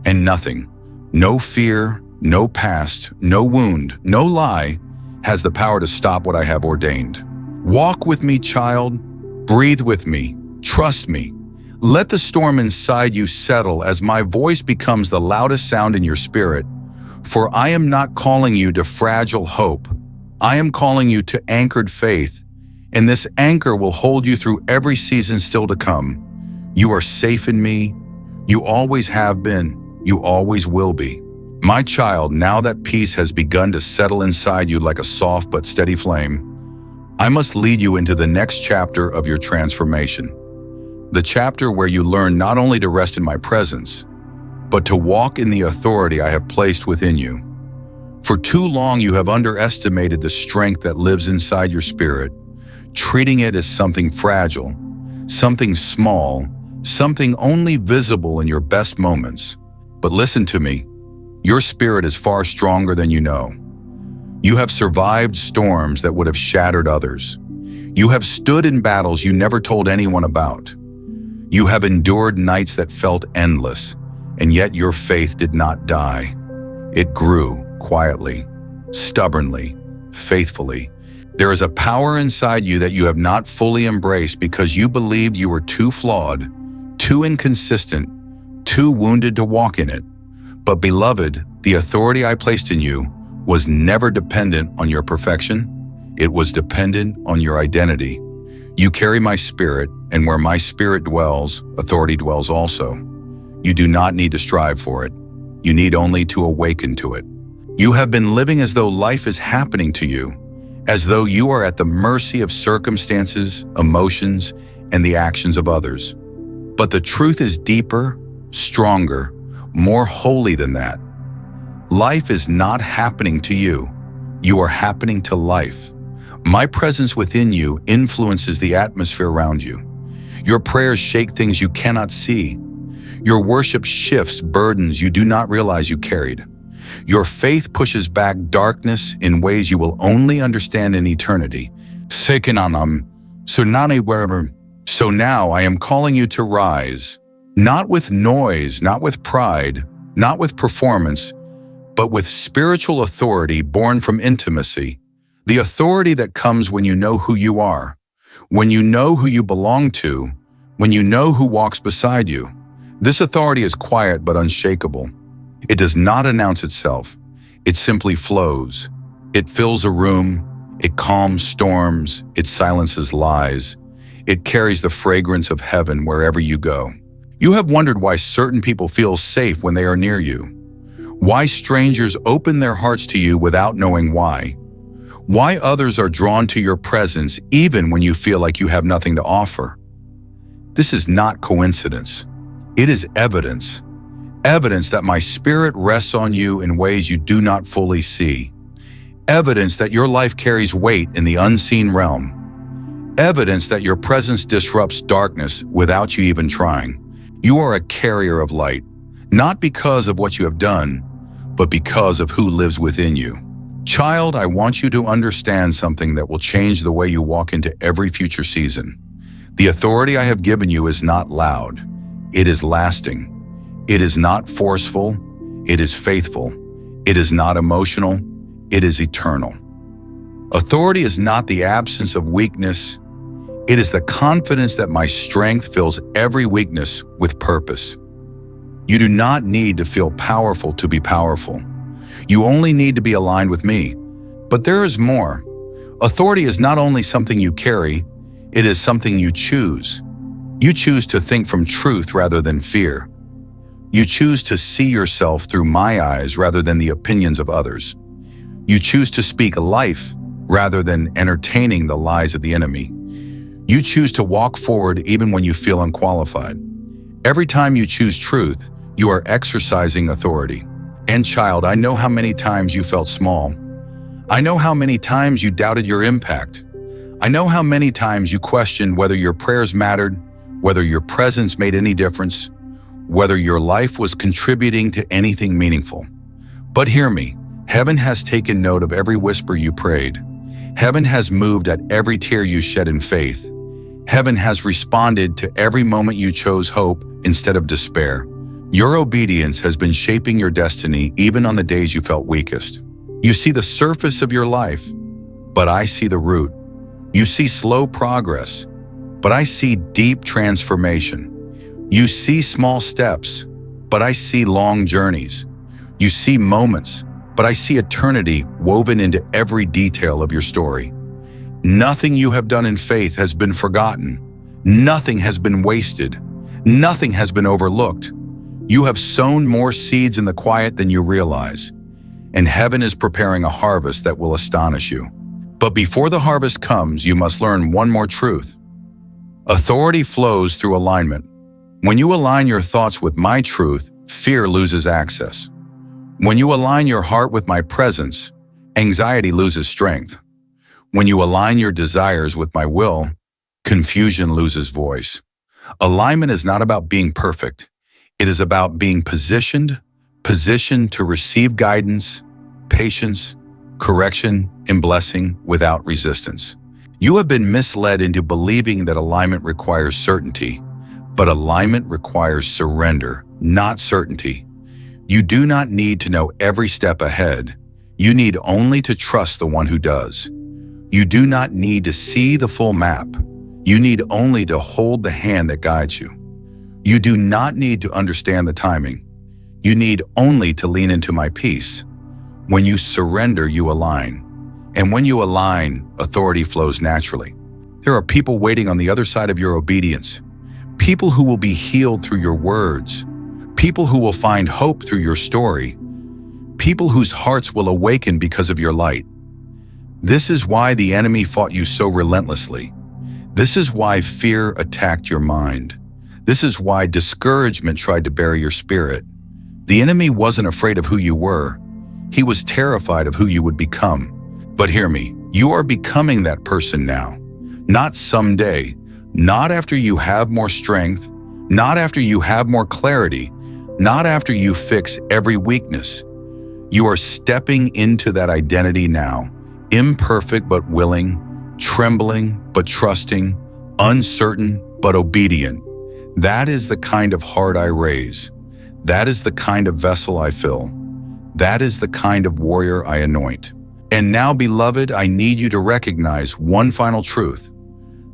And nothing, no fear, no past, no wound, no lie, has the power to stop what I have ordained. Walk with me, child. Breathe with me. Trust me. Let the storm inside you settle as my voice becomes the loudest sound in your spirit. For I am not calling you to fragile hope. I am calling you to anchored faith, and this anchor will hold you through every season still to come. You are safe in me. You always have been. You always will be. My child, now that peace has begun to settle inside you like a soft but steady flame, I must lead you into the next chapter of your transformation. The chapter where you learn not only to rest in my presence, but to walk in the authority I have placed within you. For too long you have underestimated the strength that lives inside your spirit, treating it as something fragile, something small, something only visible in your best moments. But listen to me, your spirit is far stronger than you know. You have survived storms that would have shattered others. You have stood in battles you never told anyone about. You have endured nights that felt endless, and yet your faith did not die. It grew quietly, stubbornly, faithfully. There is a power inside you that you have not fully embraced because you believed you were too flawed, too inconsistent, too wounded to walk in it. But beloved, the authority I placed in you was never dependent on your perfection. It was dependent on your identity. You carry my spirit, and where my spirit dwells, authority dwells also. You do not need to strive for it. You need only to awaken to it. You have been living as though life is happening to you, as though you are at the mercy of circumstances, emotions, and the actions of others. But the truth is deeper, stronger, more holy than that. Life is not happening to you. You are happening to life. My presence within you influences the atmosphere around you. Your prayers shake things you cannot see. Your worship shifts burdens you do not realize you carried. Your faith pushes back darkness in ways you will only understand in eternity. So now I am calling you to rise, not with noise, not with pride, not with performance, but with spiritual authority born from intimacy, the authority that comes when you know who you are, when you know who you belong to, when you know who walks beside you. This authority is quiet but unshakable. It does not announce itself. It simply flows. It fills a room. It calms storms. It silences lies. It carries the fragrance of heaven wherever you go. You have wondered why certain people feel safe when they are near you, why strangers open their hearts to you without knowing why others are drawn to your presence even when you feel like you have nothing to offer. This is not coincidence. It is evidence. Evidence that my spirit rests on you in ways you do not fully see. Evidence that your life carries weight in the unseen realm. Evidence that your presence disrupts darkness without you even trying. You are a carrier of light, not because of what you have done, but because of who lives within you. Child, I want you to understand something that will change the way you walk into every future season. The authority I have given you is not loud. It is lasting. It is not forceful. It is faithful. It is not emotional. It is eternal. Authority is not the absence of weakness. It is the confidence that my strength fills every weakness with purpose. You do not need to feel powerful to be powerful. You only need to be aligned with me. But there is more. Authority is not only something you carry, it is something you choose. You choose to think from truth rather than fear. You choose to see yourself through my eyes rather than the opinions of others. You choose to speak life rather than entertaining the lies of the enemy. You choose to walk forward even when you feel unqualified. Every time you choose truth, you are exercising authority. And child, I know how many times you felt small. I know how many times you doubted your impact. I know how many times you questioned whether your prayers mattered, whether your presence made any difference, whether your life was contributing to anything meaningful. But hear me, heaven has taken note of every whisper you prayed. Heaven has moved at every tear you shed in faith. Heaven has responded to every moment you chose hope instead of despair. Your obedience has been shaping your destiny even on the days you felt weakest. You see the surface of your life, but I see the root. You see slow progress, but I see deep transformation. You see small steps, but I see long journeys. You see moments, but I see eternity woven into every detail of your story. Nothing you have done in faith has been forgotten. Nothing has been wasted. Nothing has been overlooked. You have sown more seeds in the quiet than you realize, and heaven is preparing a harvest that will astonish you. But before the harvest comes, you must learn one more truth. Authority flows through alignment. When you align your thoughts with my truth, fear loses access. When you align your heart with my presence, anxiety loses strength. When you align your desires with my will, confusion loses voice. Alignment is not about being perfect. It is about being positioned to receive guidance, patience, correction, and blessing without resistance. You have been misled into believing that alignment requires certainty, but alignment requires surrender, not certainty. You do not need to know every step ahead. You need only to trust the one who does. You do not need to see the full map. You need only to hold the hand that guides you. You do not need to understand the timing. You need only to lean into my peace. When you surrender, you align. And when you align, authority flows naturally. There are people waiting on the other side of your obedience. People who will be healed through your words. People who will find hope through your story. People whose hearts will awaken because of your light. This is why the enemy fought you so relentlessly. This is why fear attacked your mind. This is why discouragement tried to bury your spirit. The enemy wasn't afraid of who you were. He was terrified of who you would become. But hear me, you are becoming that person now. Not someday, not after you have more strength, not after you have more clarity, not after you fix every weakness. You are stepping into that identity now, imperfect but willing, trembling but trusting, uncertain but obedient. That is the kind of heart I raise. That is the kind of vessel I fill. That is the kind of warrior I anoint. And now, beloved, I need you to recognize one final truth.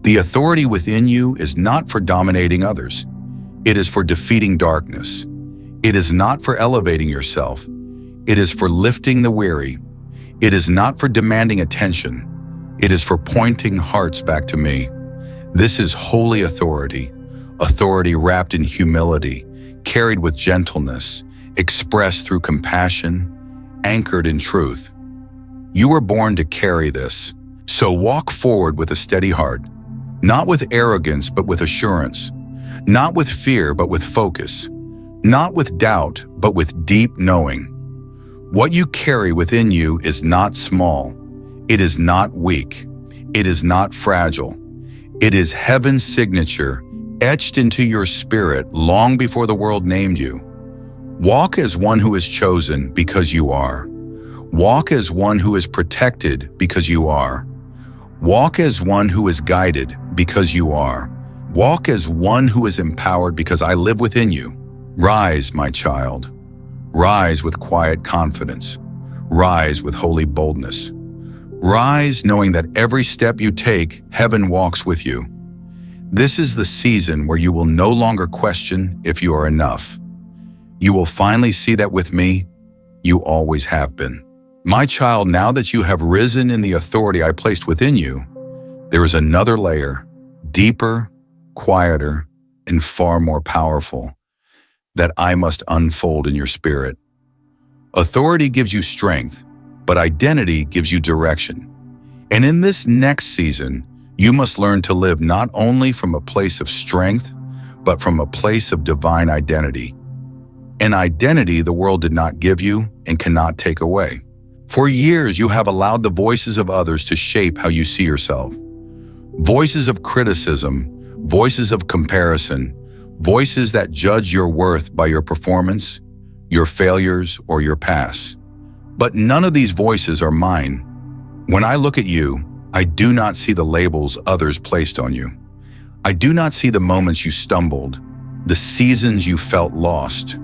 The authority within you is not for dominating others. It is for defeating darkness. It is not for elevating yourself. It is for lifting the weary. It is not for demanding attention. It is for pointing hearts back to me. This is holy authority. authority wrapped in humility, carried with gentleness, expressed through compassion, anchored in truth. You were born to carry this. So walk forward with a steady heart, not with arrogance but with assurance, not with fear but with focus, not with doubt but with deep knowing. What you carry within you is not small. It is not weak. It is not fragile. It is heaven's signature etched into your spirit long before the world named you. Walk as one who is chosen because you are. Walk as one who is protected because you are. Walk as one who is guided because you are. Walk as one who is empowered because I live within you. Rise, my child. Rise with quiet confidence. Rise with holy boldness. Rise knowing that every step you take, heaven walks with you. This is the season where you will no longer question if you are enough. You will finally see that with me, you always have been. My child, now that you have risen in the authority I placed within you, there is another layer, deeper, quieter, and far more powerful, that I must unfold in your spirit. Authority gives you strength, but identity gives you direction. And in this next season, you must learn to live not only from a place of strength, but from a place of divine identity. An identity the world did not give you and cannot take away. For years, you have allowed the voices of others to shape how you see yourself. Voices of criticism, voices of comparison, voices that judge your worth by your performance, your failures, or your past. But none of these voices are mine. When I look at you, I do not see the labels others placed on you. I do not see the moments you stumbled, the seasons you felt lost,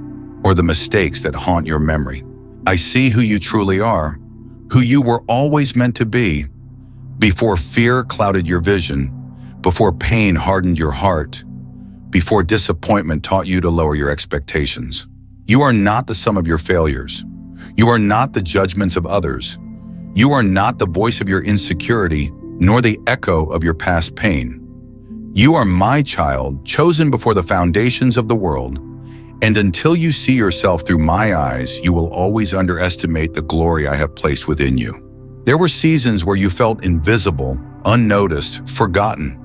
or the mistakes that haunt your memory. I see who you truly are, who you were always meant to be, before fear clouded your vision, before pain hardened your heart, before disappointment taught you to lower your expectations. You are not the sum of your failures. You are not the judgments of others. You are not the voice of your insecurity, nor the echo of your past pain. You are my child, chosen before the foundations of the world, and until you see yourself through my eyes, you will always underestimate the glory I have placed within you. There were seasons where you felt invisible, unnoticed, forgotten.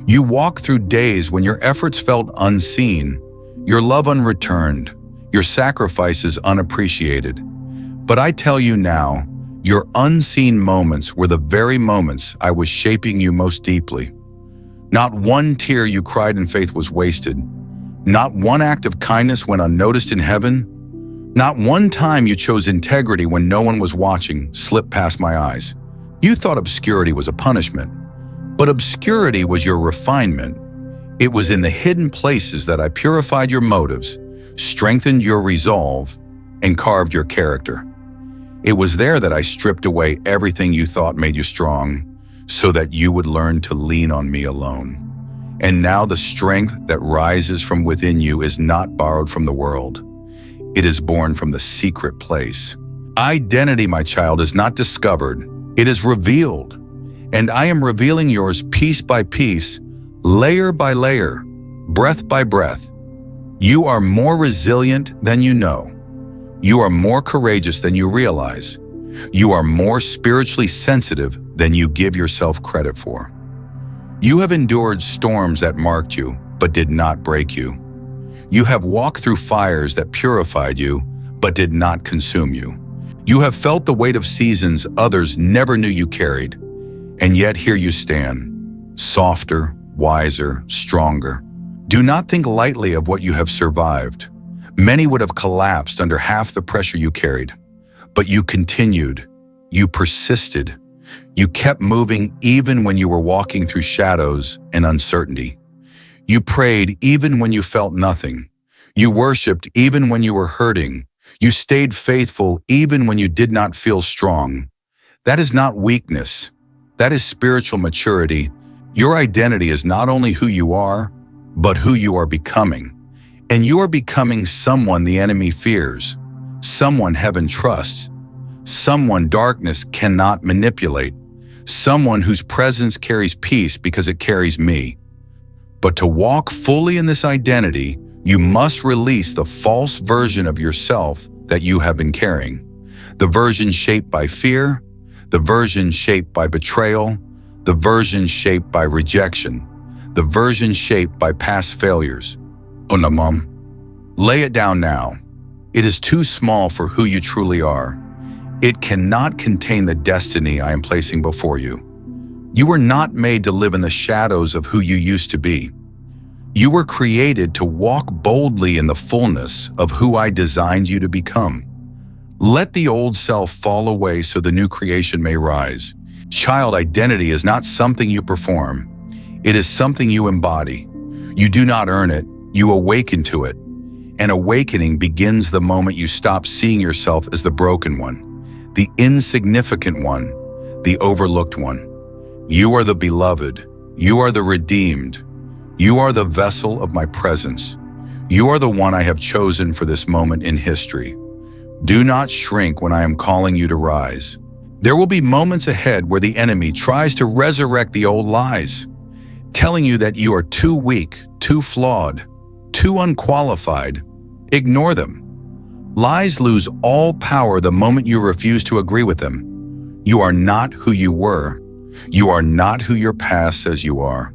You walked through days when your efforts felt unseen, your love unreturned, your sacrifices unappreciated. But I tell you now, your unseen moments were the very moments I was shaping you most deeply. Not one tear you cried in faith was wasted. Not one act of kindness went unnoticed in heaven. Not one time you chose integrity when no one was watching slipped past my eyes. You thought obscurity was a punishment, but obscurity was your refinement. It was in the hidden places that I purified your motives, strengthened your resolve, and carved your character. It was there that I stripped away everything you thought made you strong, so that you would learn to lean on me alone. And now the strength that rises from within you is not borrowed from the world. It is born from the secret place. Identity, my child, is not discovered. It is revealed. And I am revealing yours piece by piece, layer by layer, breath by breath. You are more resilient than you know. You are more courageous than you realize. You are more spiritually sensitive than you give yourself credit for. You have endured storms that marked you, but did not break you. You have walked through fires that purified you, but did not consume you. You have felt the weight of seasons others never knew you carried, and yet here you stand, softer, wiser, stronger. Do not think lightly of what you have survived. Many would have collapsed under half the pressure you carried, but you continued, you persisted, you kept moving even when you were walking through shadows and uncertainty. You prayed even when you felt nothing. You worshiped even when you were hurting. You stayed faithful even when you did not feel strong. That is not weakness. That is spiritual maturity. Your identity is not only who you are, but who you are becoming. And you are becoming someone the enemy fears, someone heaven trusts, someone darkness cannot manipulate, someone whose presence carries peace because it carries me. But to walk fully in this identity, you must release the false version of yourself that you have been carrying. The version shaped by fear, the version shaped by betrayal, the version shaped by rejection, the version shaped by past failures. Oh no, Mom. Lay it down now. It is too small for who you truly are. It cannot contain the destiny I am placing before you. You were not made to live in the shadows of who you used to be. You were created to walk boldly in the fullness of who I designed you to become. Let the old self fall away so the new creation may rise. Child identity is not something you perform. It is something you embody. You do not earn it, you awaken to it. And awakening begins the moment you stop seeing yourself as the broken one, the insignificant one, the overlooked one. You are the beloved. You are the redeemed. You are the vessel of my presence. You are the one I have chosen for this moment in history. Do not shrink when I am calling you to rise. There will be moments ahead where the enemy tries to resurrect the old lies, telling you that you are too weak, too flawed, too unqualified. Ignore them. Lies lose all power the moment you refuse to agree with them. You are not who you were. You are not who your past says you are.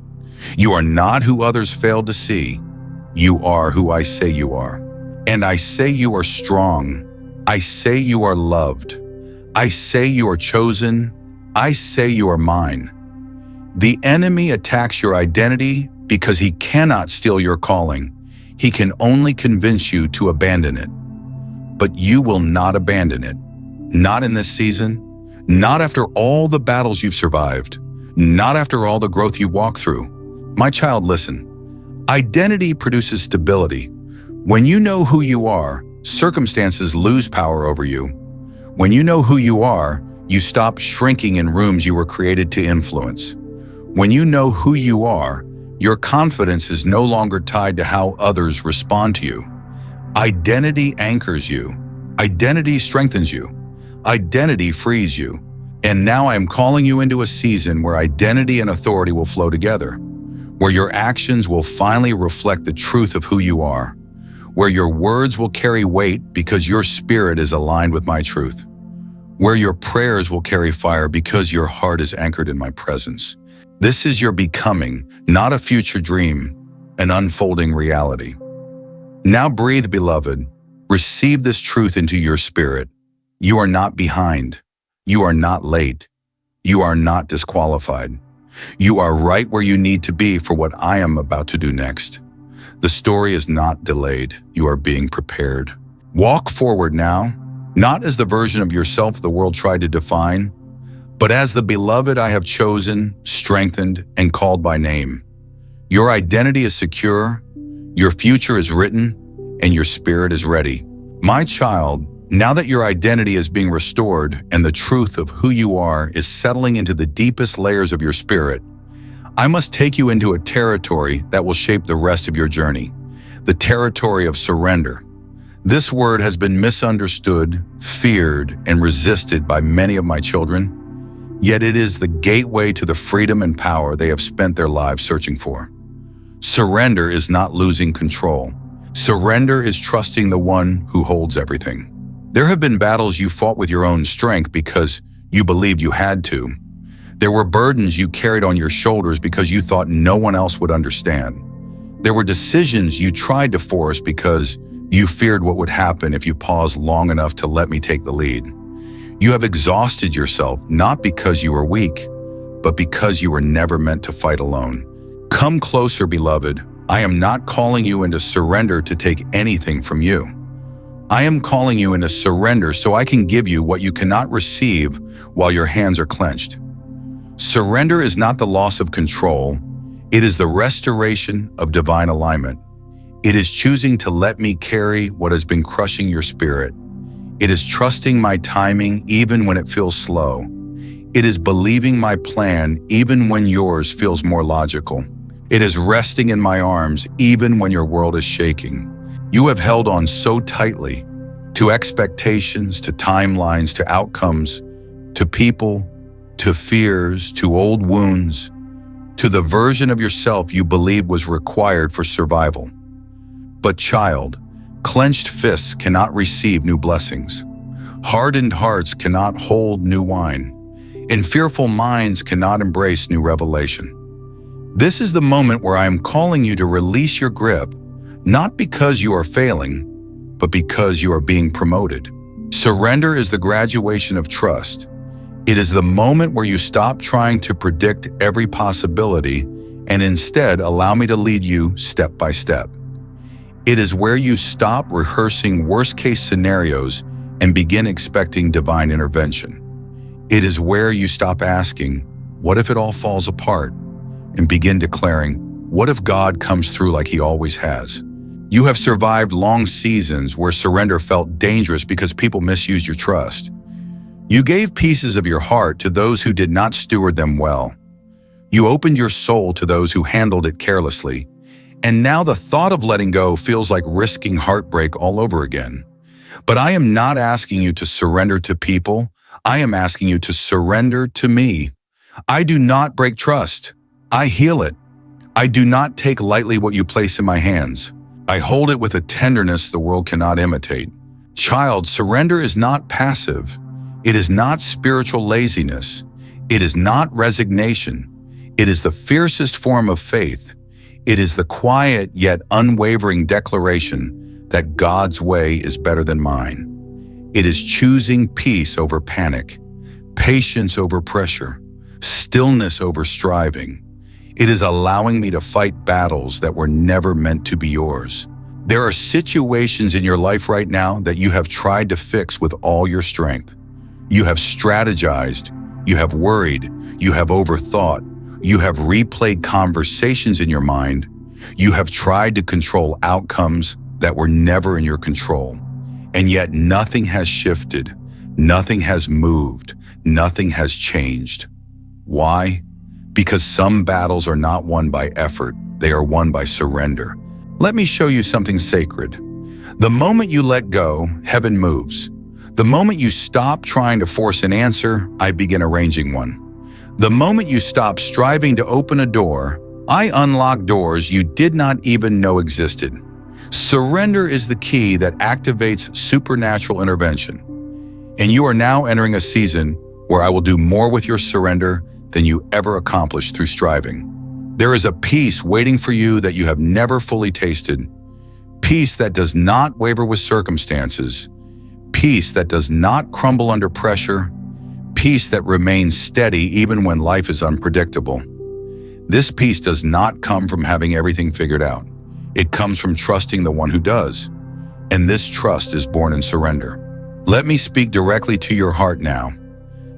You are not who others failed to see. You are who I say you are. And I say you are strong. I say you are loved. I say you are chosen. I say you are mine. The enemy attacks your identity because he cannot steal your calling. He can only convince you to abandon it. But you will not abandon it. Not in this season. Not after all the battles you've survived. Not after all the growth you walked through. My child, listen. Identity produces stability. When you know who you are, circumstances lose power over you. When you know who you are, you stop shrinking in rooms you were created to influence. When you know who you are, your confidence is no longer tied to how others respond to you. Identity anchors you. Identity strengthens you. Identity frees you. And now I am calling you into a season where identity and authority will flow together, where your actions will finally reflect the truth of who you are, where your words will carry weight because your spirit is aligned with my truth, where your prayers will carry fire because your heart is anchored in my presence. This is your becoming, not a future dream, an unfolding reality. Now breathe, beloved. Receive this truth into your spirit. You are not behind. You are not late. You are not disqualified. You are right where you need to be for what I am about to do next. The story is not delayed. You are being prepared. Walk forward now, not as the version of yourself the world tried to define, but as the beloved I have chosen, strengthened, and called by name. Your identity is secure, your future is written, and your spirit is ready. My child, now that your identity is being restored and the truth of who you are is settling into the deepest layers of your spirit, I must take you into a territory that will shape the rest of your journey, the territory of surrender. This word has been misunderstood, feared, and resisted by many of my children, yet it is the gateway to the freedom and power they have spent their lives searching for. Surrender is not losing control. Surrender is trusting the one who holds everything. There have been battles you fought with your own strength because you believed you had to. There were burdens you carried on your shoulders because you thought no one else would understand. There were decisions you tried to force because you feared what would happen if you paused long enough to let me take the lead. You have exhausted yourself not because you were weak, but because you were never meant to fight alone. Come closer, beloved. I am not calling you into surrender to take anything from you. I am calling you into surrender so I can give you what you cannot receive while your hands are clenched. Surrender is not the loss of control. It is the restoration of divine alignment. It is choosing to let me carry what has been crushing your spirit. It is trusting my timing even when it feels slow. It is believing my plan even when yours feels more logical. It is resting in my arms even when your world is shaking. You have held on so tightly to expectations, to timelines, to outcomes, to people, to fears, to old wounds. to the version of yourself you believed was required for survival. But child, clenched fists cannot receive new blessings. Hardened hearts cannot hold new wine, and fearful minds cannot embrace new revelation. This is the moment where I am calling you to release your grip, not because you are failing, but because you are being promoted. Surrender is the graduation of trust. It is the moment where you stop trying to predict every possibility and instead allow me to lead you step by step. It is where you stop rehearsing worst-case scenarios and begin expecting divine intervention. It is where you stop asking, "What if it all falls apart?" and begin declaring, "What if God comes through like He always has?" You have survived long seasons where surrender felt dangerous because people misused your trust. You gave pieces of your heart to those who did not steward them well. You opened your soul to those who handled it carelessly. And now the thought of letting go feels like risking heartbreak all over again. But I am not asking you to surrender to people. I am asking you to surrender to me. I do not break trust. I heal it. I do not take lightly what you place in my hands. I hold it with a tenderness the world cannot imitate. Child, surrender is not passive. It is not spiritual laziness. It is not resignation. It is the fiercest form of faith. It is the quiet yet unwavering declaration that God's way is better than mine. It is choosing peace over panic, patience over pressure, stillness over striving. It is allowing me to fight battles that were never meant to be yours. There are situations in your life right now that you have tried to fix with all your strength. You have strategized, you have worried, you have overthought, you have replayed conversations in your mind, you have tried to control outcomes that were never in your control. And yet nothing has shifted, nothing has moved, nothing has changed. Why? Because some battles are not won by effort, they are won by surrender. Let me show you something sacred. The moment you let go, heaven moves. The moment you stop trying to force an answer, I begin arranging one. The moment you stop striving to open a door, I unlock doors you did not even know existed. Surrender is the key that activates supernatural intervention. And you are now entering a season where I will do more with your surrender than you ever accomplished through striving. There is a peace waiting for you that you have never fully tasted. Peace that does not waver with circumstances. Peace that does not crumble under pressure. Peace that remains steady even when life is unpredictable. This peace does not come from having everything figured out. It comes from trusting the one who does. And this trust is born in surrender. Let me speak directly to your heart now.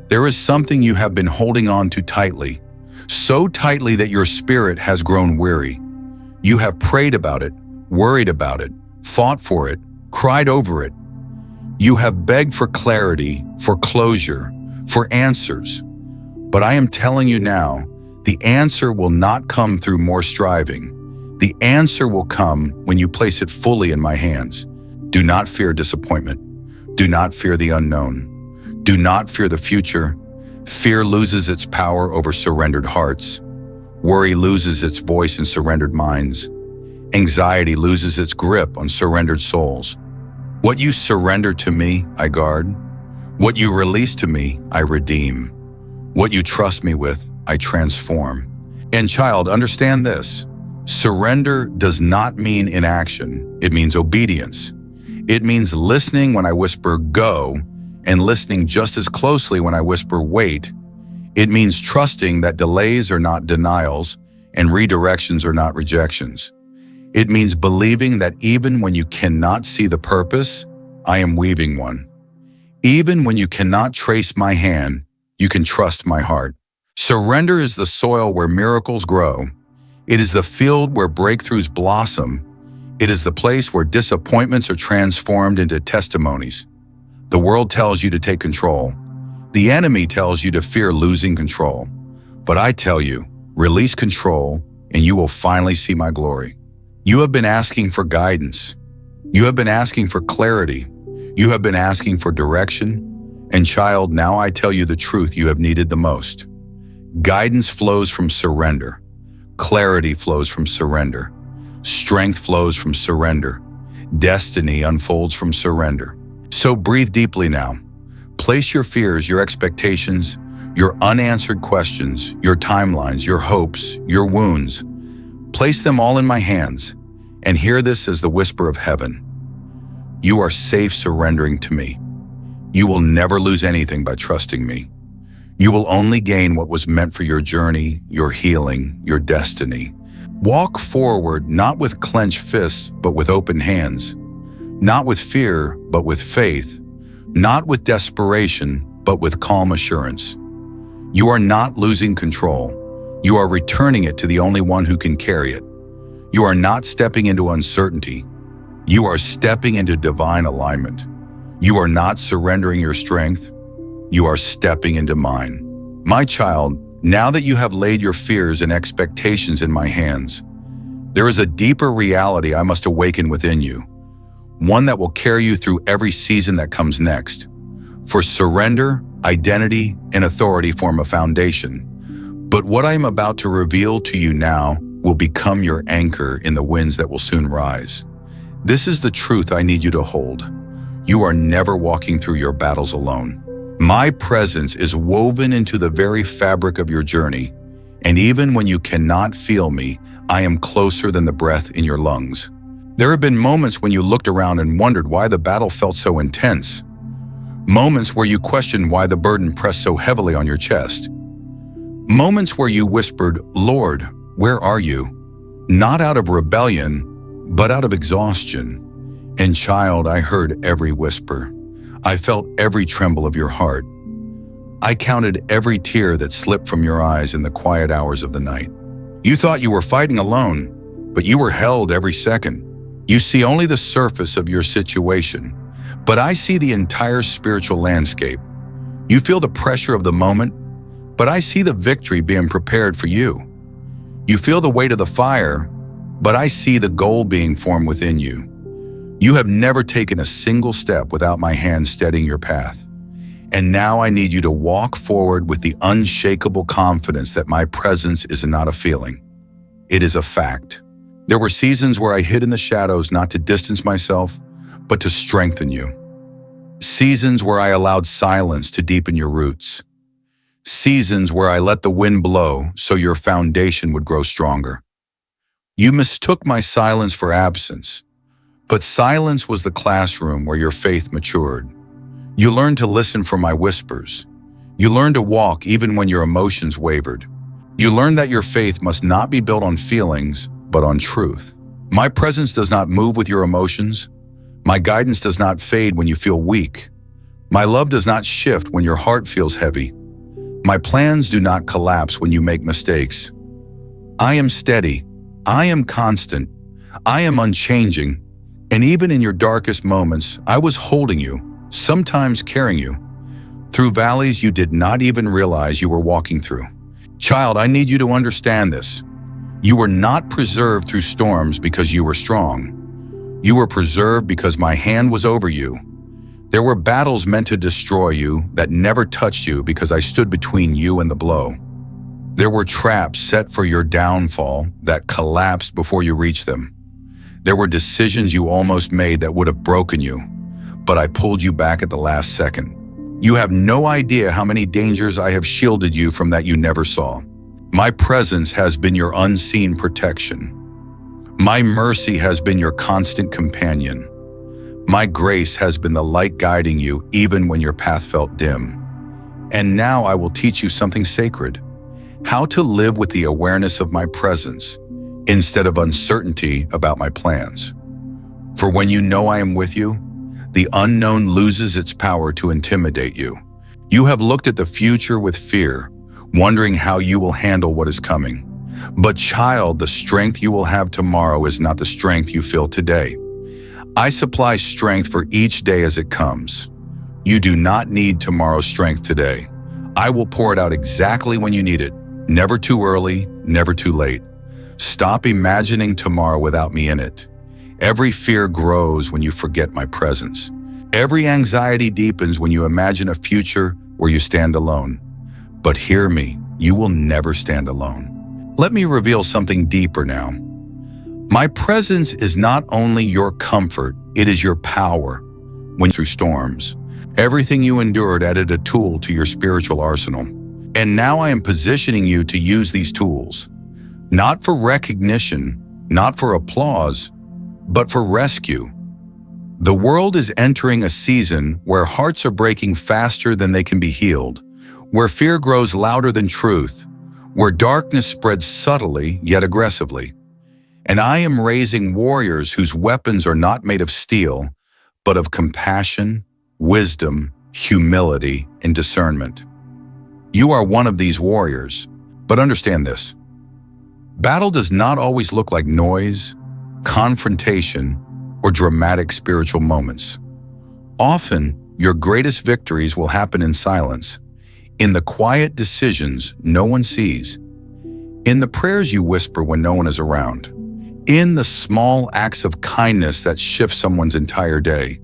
There is something you have been holding on to tightly, so tightly that your spirit has grown weary. You have prayed about it, worried about it, fought for it, cried over it. You have begged for clarity, for closure, for answers. But I am telling you now, the answer will not come through more striving. The answer will come when you place it fully in my hands. Do not fear disappointment. Do not fear the unknown. Do not fear the future. Fear loses its power over surrendered hearts. Worry loses its voice in surrendered minds. Anxiety loses its grip on surrendered souls. What you surrender to me, I guard. What you release to me, I redeem. What you trust me with, I transform. And child, understand this. Surrender does not mean inaction. It means obedience. It means listening when I whisper go, and listening just as closely when I whisper wait. It means trusting that delays are not denials and redirections are not rejections. It means believing that even when you cannot see the purpose, I am weaving one. Even when you cannot trace my hand, you can trust my heart. Surrender is the soil where miracles grow. It is the field where breakthroughs blossom. It is the place where disappointments are transformed into testimonies. The world tells you to take control. The enemy tells you to fear losing control. But I tell you, release control and you will finally see my glory. You have been asking for guidance. You have been asking for clarity. You have been asking for direction. And child, now I tell you the truth you have needed the most. Guidance flows from surrender. Clarity flows from surrender. Strength flows from surrender. Destiny unfolds from surrender. So breathe deeply now. Place your fears, your expectations, your unanswered questions, your timelines, your hopes, your wounds. Place them all in my hands, and hear this as the whisper of heaven. You are safe surrendering to me. You will never lose anything by trusting me. You will only gain what was meant for your journey, your healing, your destiny. Walk forward not with clenched fists, but with open hands. Not with fear, but with faith. Not with desperation, but with calm assurance. You are not losing control. You are returning it to the only one who can carry it. You are not stepping into uncertainty. You are stepping into divine alignment. You are not surrendering your strength. You are stepping into mine. My child, now that you have laid your fears and expectations in my hands, there is a deeper reality I must awaken within you, one that will carry you through every season that comes next. For surrender, identity, and authority form a foundation. But what I am about to reveal to you now will become your anchor in the winds that will soon rise. This is the truth I need you to hold. You are never walking through your battles alone. My presence is woven into the very fabric of your journey, and even when you cannot feel me, I am closer than the breath in your lungs. There have been moments when you looked around and wondered why the battle felt so intense. Moments where you questioned why the burden pressed so heavily on your chest. Moments where you whispered, "Lord, where are you?" Not out of rebellion, but out of exhaustion. And child, I heard every whisper. I felt every tremble of your heart. I counted every tear that slipped from your eyes in the quiet hours of the night. You thought you were fighting alone, but you were held every second. You see only the surface of your situation, but I see the entire spiritual landscape. You feel the pressure of the moment, but I see the victory being prepared for you. You feel the weight of the fire, but I see the gold being formed within you. You have never taken a single step without my hand steadying your path. And now I need you to walk forward with the unshakable confidence that my presence is not a feeling. It is a fact. There were seasons where I hid in the shadows not to distance myself, but to strengthen you. Seasons where I allowed silence to deepen your roots. Seasons where I let the wind blow so your foundation would grow stronger. You mistook my silence for absence, but silence was the classroom where your faith matured. You learned to listen for my whispers. You learned to walk even when your emotions wavered. You learned that your faith must not be built on feelings, but on truth. My presence does not move with your emotions. My guidance does not fade when you feel weak. My love does not shift when your heart feels heavy. My plans do not collapse when you make mistakes. I am steady. I am constant. I am unchanging. And even in your darkest moments, I was holding you, sometimes carrying you, through valleys you did not even realize you were walking through. Child, I need you to understand this. You were not preserved through storms because you were strong. You were preserved because my hand was over you. There were battles meant to destroy you that never touched you because I stood between you and the blow. There were traps set for your downfall that collapsed before you reached them. There were decisions you almost made that would have broken you, but I pulled you back at the last second. You have no idea how many dangers I have shielded you from that you never saw. My presence has been your unseen protection. My mercy has been your constant companion. My grace has been the light guiding you even when your path felt dim. And now I will teach you something sacred: how to live with the awareness of my presence instead of uncertainty about my plans. For when you know I am with you, the unknown loses its power to intimidate you. You have looked at the future with fear, wondering how you will handle what is coming. But child, the strength you will have tomorrow is not the strength you feel today. I supply strength for each day as it comes. You do not need tomorrow's strength today. I will pour it out exactly when you need it, never too early, never too late. Stop imagining tomorrow without me in it. Every fear grows when you forget my presence. Every anxiety deepens when you imagine a future where you stand alone. But hear me, you will never stand alone. Let me reveal something deeper now. My presence is not only your comfort, it is your power. When through storms, everything you endured added a tool to your spiritual arsenal. And now I am positioning you to use these tools, not for recognition, not for applause, but for rescue. The world is entering a season where hearts are breaking faster than they can be healed, where fear grows louder than truth, where darkness spreads subtly yet aggressively. And I am raising warriors whose weapons are not made of steel, but of compassion, wisdom, humility, and discernment. You are one of these warriors, but understand this. Battle does not always look like noise, confrontation, or dramatic spiritual moments. Often, your greatest victories will happen in silence, in the quiet decisions no one sees, in the prayers you whisper when no one is around, in the small acts of kindness that shift someone's entire day,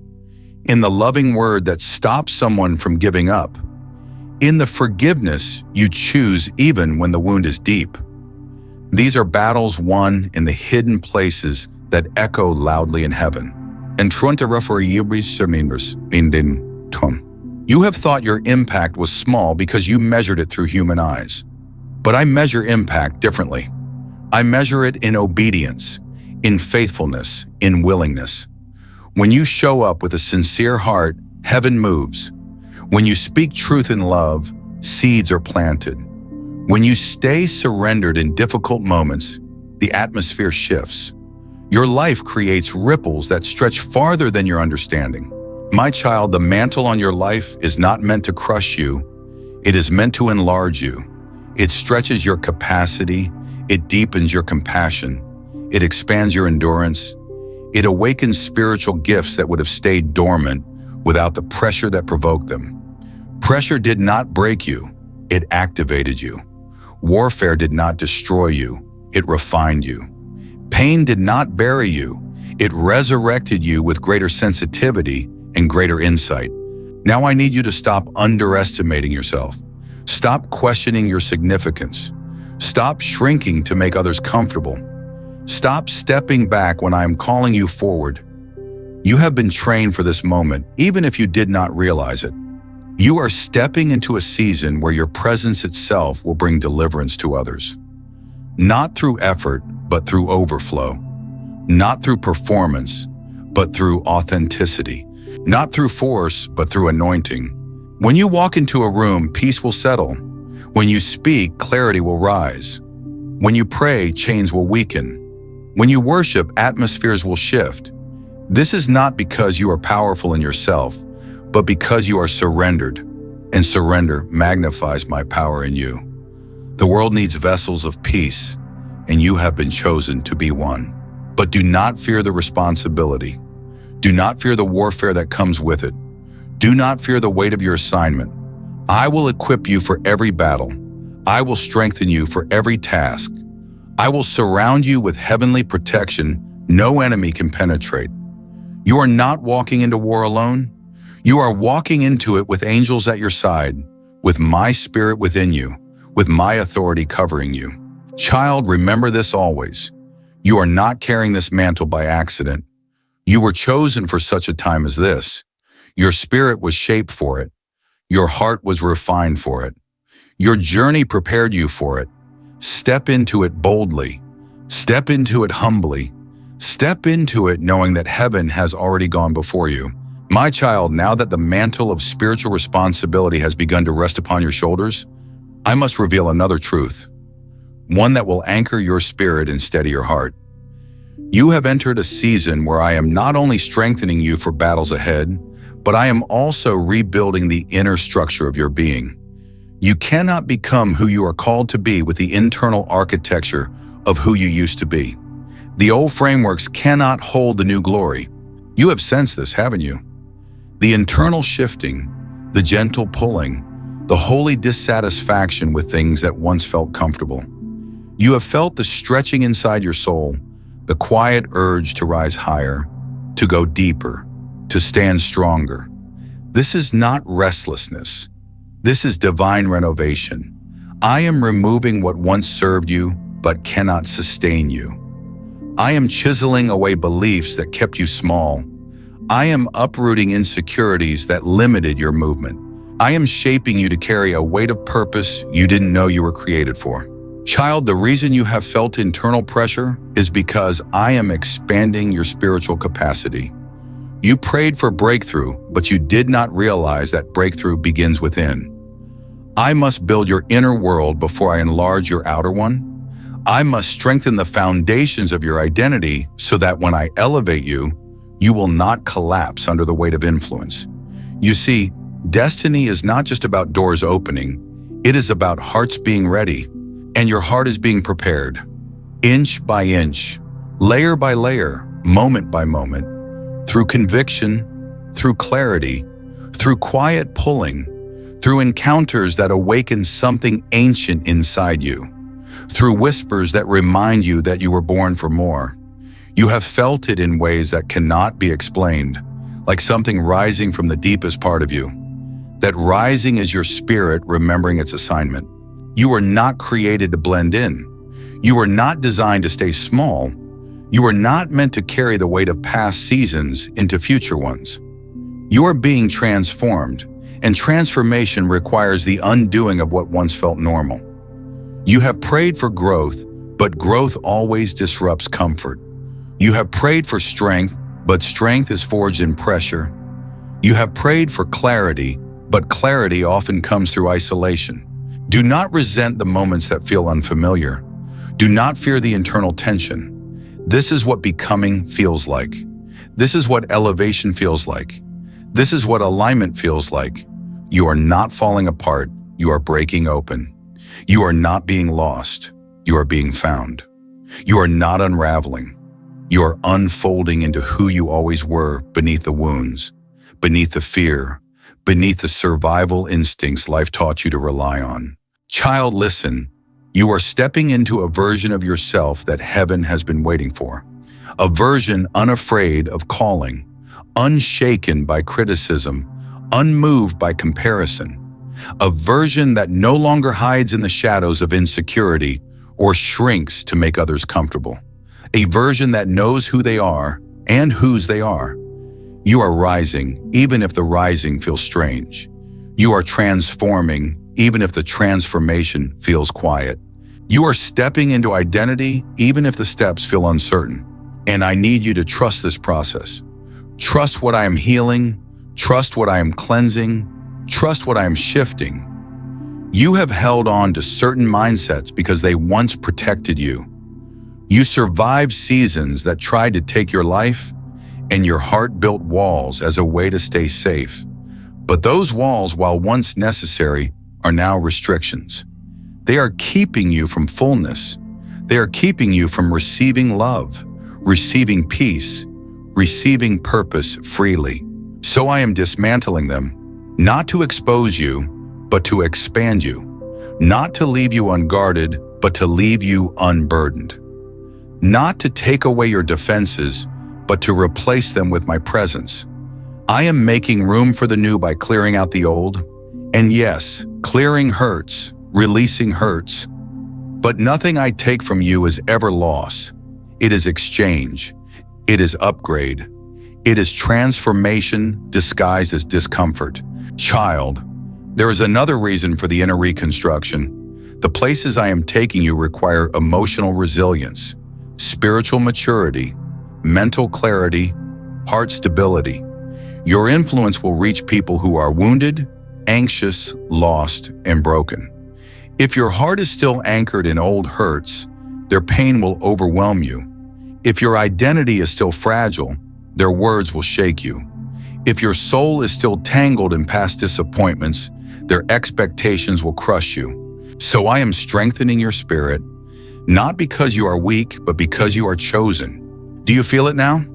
in the loving word that stops someone from giving up, in the forgiveness you choose even when the wound is deep. These are battles won in the hidden places that echo loudly in heaven. You have thought your impact was small because you measured it through human eyes. But I measure impact differently. I measure it in obedience, in faithfulness, in willingness. When you show up with a sincere heart, heaven moves. When you speak truth in love, seeds are planted. When you stay surrendered in difficult moments, the atmosphere shifts. Your life creates ripples that stretch farther than your understanding. My child, the mantle on your life is not meant to crush you. It is meant to enlarge you. It stretches your capacity. It deepens your compassion. It expands your endurance. It awakens spiritual gifts that would have stayed dormant without the pressure that provoked them. Pressure did not break you. It activated you. Warfare did not destroy you. It refined you. Pain did not bury you. It resurrected you with greater sensitivity and greater insight. Now I need you to stop underestimating yourself. Stop questioning your significance. Stop shrinking to make others comfortable. Stop stepping back when I am calling you forward. You have been trained for this moment, even if you did not realize it. You are stepping into a season where your presence itself will bring deliverance to others. Not through effort, but through overflow. Not through performance, but through authenticity. Not through force, but through anointing. When you walk into a room, peace will settle. When you speak, clarity will rise. When you pray, chains will weaken. When you worship, atmospheres will shift. This is not because you are powerful in yourself, but because you are surrendered, and surrender magnifies my power in you. The world needs vessels of peace, and you have been chosen to be one. But do not fear the responsibility. Do not fear the warfare that comes with it. Do not fear the weight of your assignment. I will equip you for every battle. I will strengthen you for every task. I will surround you with heavenly protection no enemy can penetrate. You are not walking into war alone. You are walking into it with angels at your side, with my spirit within you, with my authority covering you. Child, remember this always. You are not carrying this mantle by accident. You were chosen for such a time as this. Your spirit was shaped for it. Your heart was refined for it. Your journey prepared you for it. Step into it boldly. Step into it humbly. Step into it knowing that heaven has already gone before you. My child, now that the mantle of spiritual responsibility has begun to rest upon your shoulders, I must reveal another truth, one that will anchor your spirit and steady your heart. You have entered a season where I am not only strengthening you for battles ahead, but I am also rebuilding the inner structure of your being. You cannot become who you are called to be with the internal architecture of who you used to be. The old frameworks cannot hold the new glory. You have sensed this, haven't you? The internal shifting, the gentle pulling, the holy dissatisfaction with things that once felt comfortable. You have felt the stretching inside your soul, the quiet urge to rise higher, to go deeper, to stand stronger. This is not restlessness. This is divine renovation. I am removing what once served you, but cannot sustain you. I am chiseling away beliefs that kept you small. I am uprooting insecurities that limited your movement. I am shaping you to carry a weight of purpose you didn't know you were created for. Child, the reason you have felt internal pressure is because I am expanding your spiritual capacity. You prayed for breakthrough, but you did not realize that breakthrough begins within. I must build your inner world before I enlarge your outer one. I must strengthen the foundations of your identity so that when I elevate you, you will not collapse under the weight of influence. You see, destiny is not just about doors opening, it is about hearts being ready, and your heart is being prepared. Inch by inch, layer by layer, moment by moment, through conviction, through clarity, through quiet pulling, through encounters that awaken something ancient inside you, through whispers that remind you that you were born for more. You have felt it in ways that cannot be explained, like something rising from the deepest part of you. That rising is your spirit remembering its assignment. You were not created to blend in. You were not designed to stay small. You were not meant to carry the weight of past seasons into future ones. You are being transformed, and transformation requires the undoing of what once felt normal. You have prayed for growth, but growth always disrupts comfort. You have prayed for strength, but strength is forged in pressure. You have prayed for clarity, but clarity often comes through isolation. Do not resent the moments that feel unfamiliar. Do not fear the internal tension. This is what becoming feels like. This is what elevation feels like. This is what alignment feels like. You are not falling apart. You are breaking open. You are not being lost. You are being found. You are not unraveling. You are unfolding into who you always were beneath the wounds, beneath the fear, beneath the survival instincts life taught you to rely on. Child, listen. You are stepping into a version of yourself that heaven has been waiting for. A version unafraid of calling, unshaken by criticism, unmoved by comparison. A version that no longer hides in the shadows of insecurity or shrinks to make others comfortable. A version that knows who they are and whose they are. You are rising, even if the rising feels strange. You are transforming, even if the transformation feels quiet. You are stepping into identity, even if the steps feel uncertain. And I need you to trust this process. Trust what I am healing. Trust what I am cleansing. Trust what I am shifting. You have held on to certain mindsets because they once protected you. You survived seasons that tried to take your life, and your heart built walls as a way to stay safe. But those walls, while once necessary, are now restrictions. They are keeping you from fullness. They are keeping you from receiving love, receiving peace, receiving purpose freely. So I am dismantling them, not to expose you, but to expand you. Not to leave you unguarded, but to leave you unburdened. Not to take away your defenses, but to replace them with my presence. I am making room for the new by clearing out the old. And yes, clearing hurts, releasing hurts. But nothing I take from you is ever loss. It is exchange. It is upgrade. It is transformation disguised as discomfort. Child, there is another reason for the inner reconstruction. The places I am taking you require emotional resilience, spiritual maturity, mental clarity, heart stability. Your influence will reach people who are wounded, anxious, lost, and broken. If your heart is still anchored in old hurts, their pain will overwhelm you. If your identity is still fragile, their words will shake you. If your soul is still tangled in past disappointments, their expectations will crush you. So I am strengthening your spirit, not because you are weak, but because you are chosen. Do you feel it now?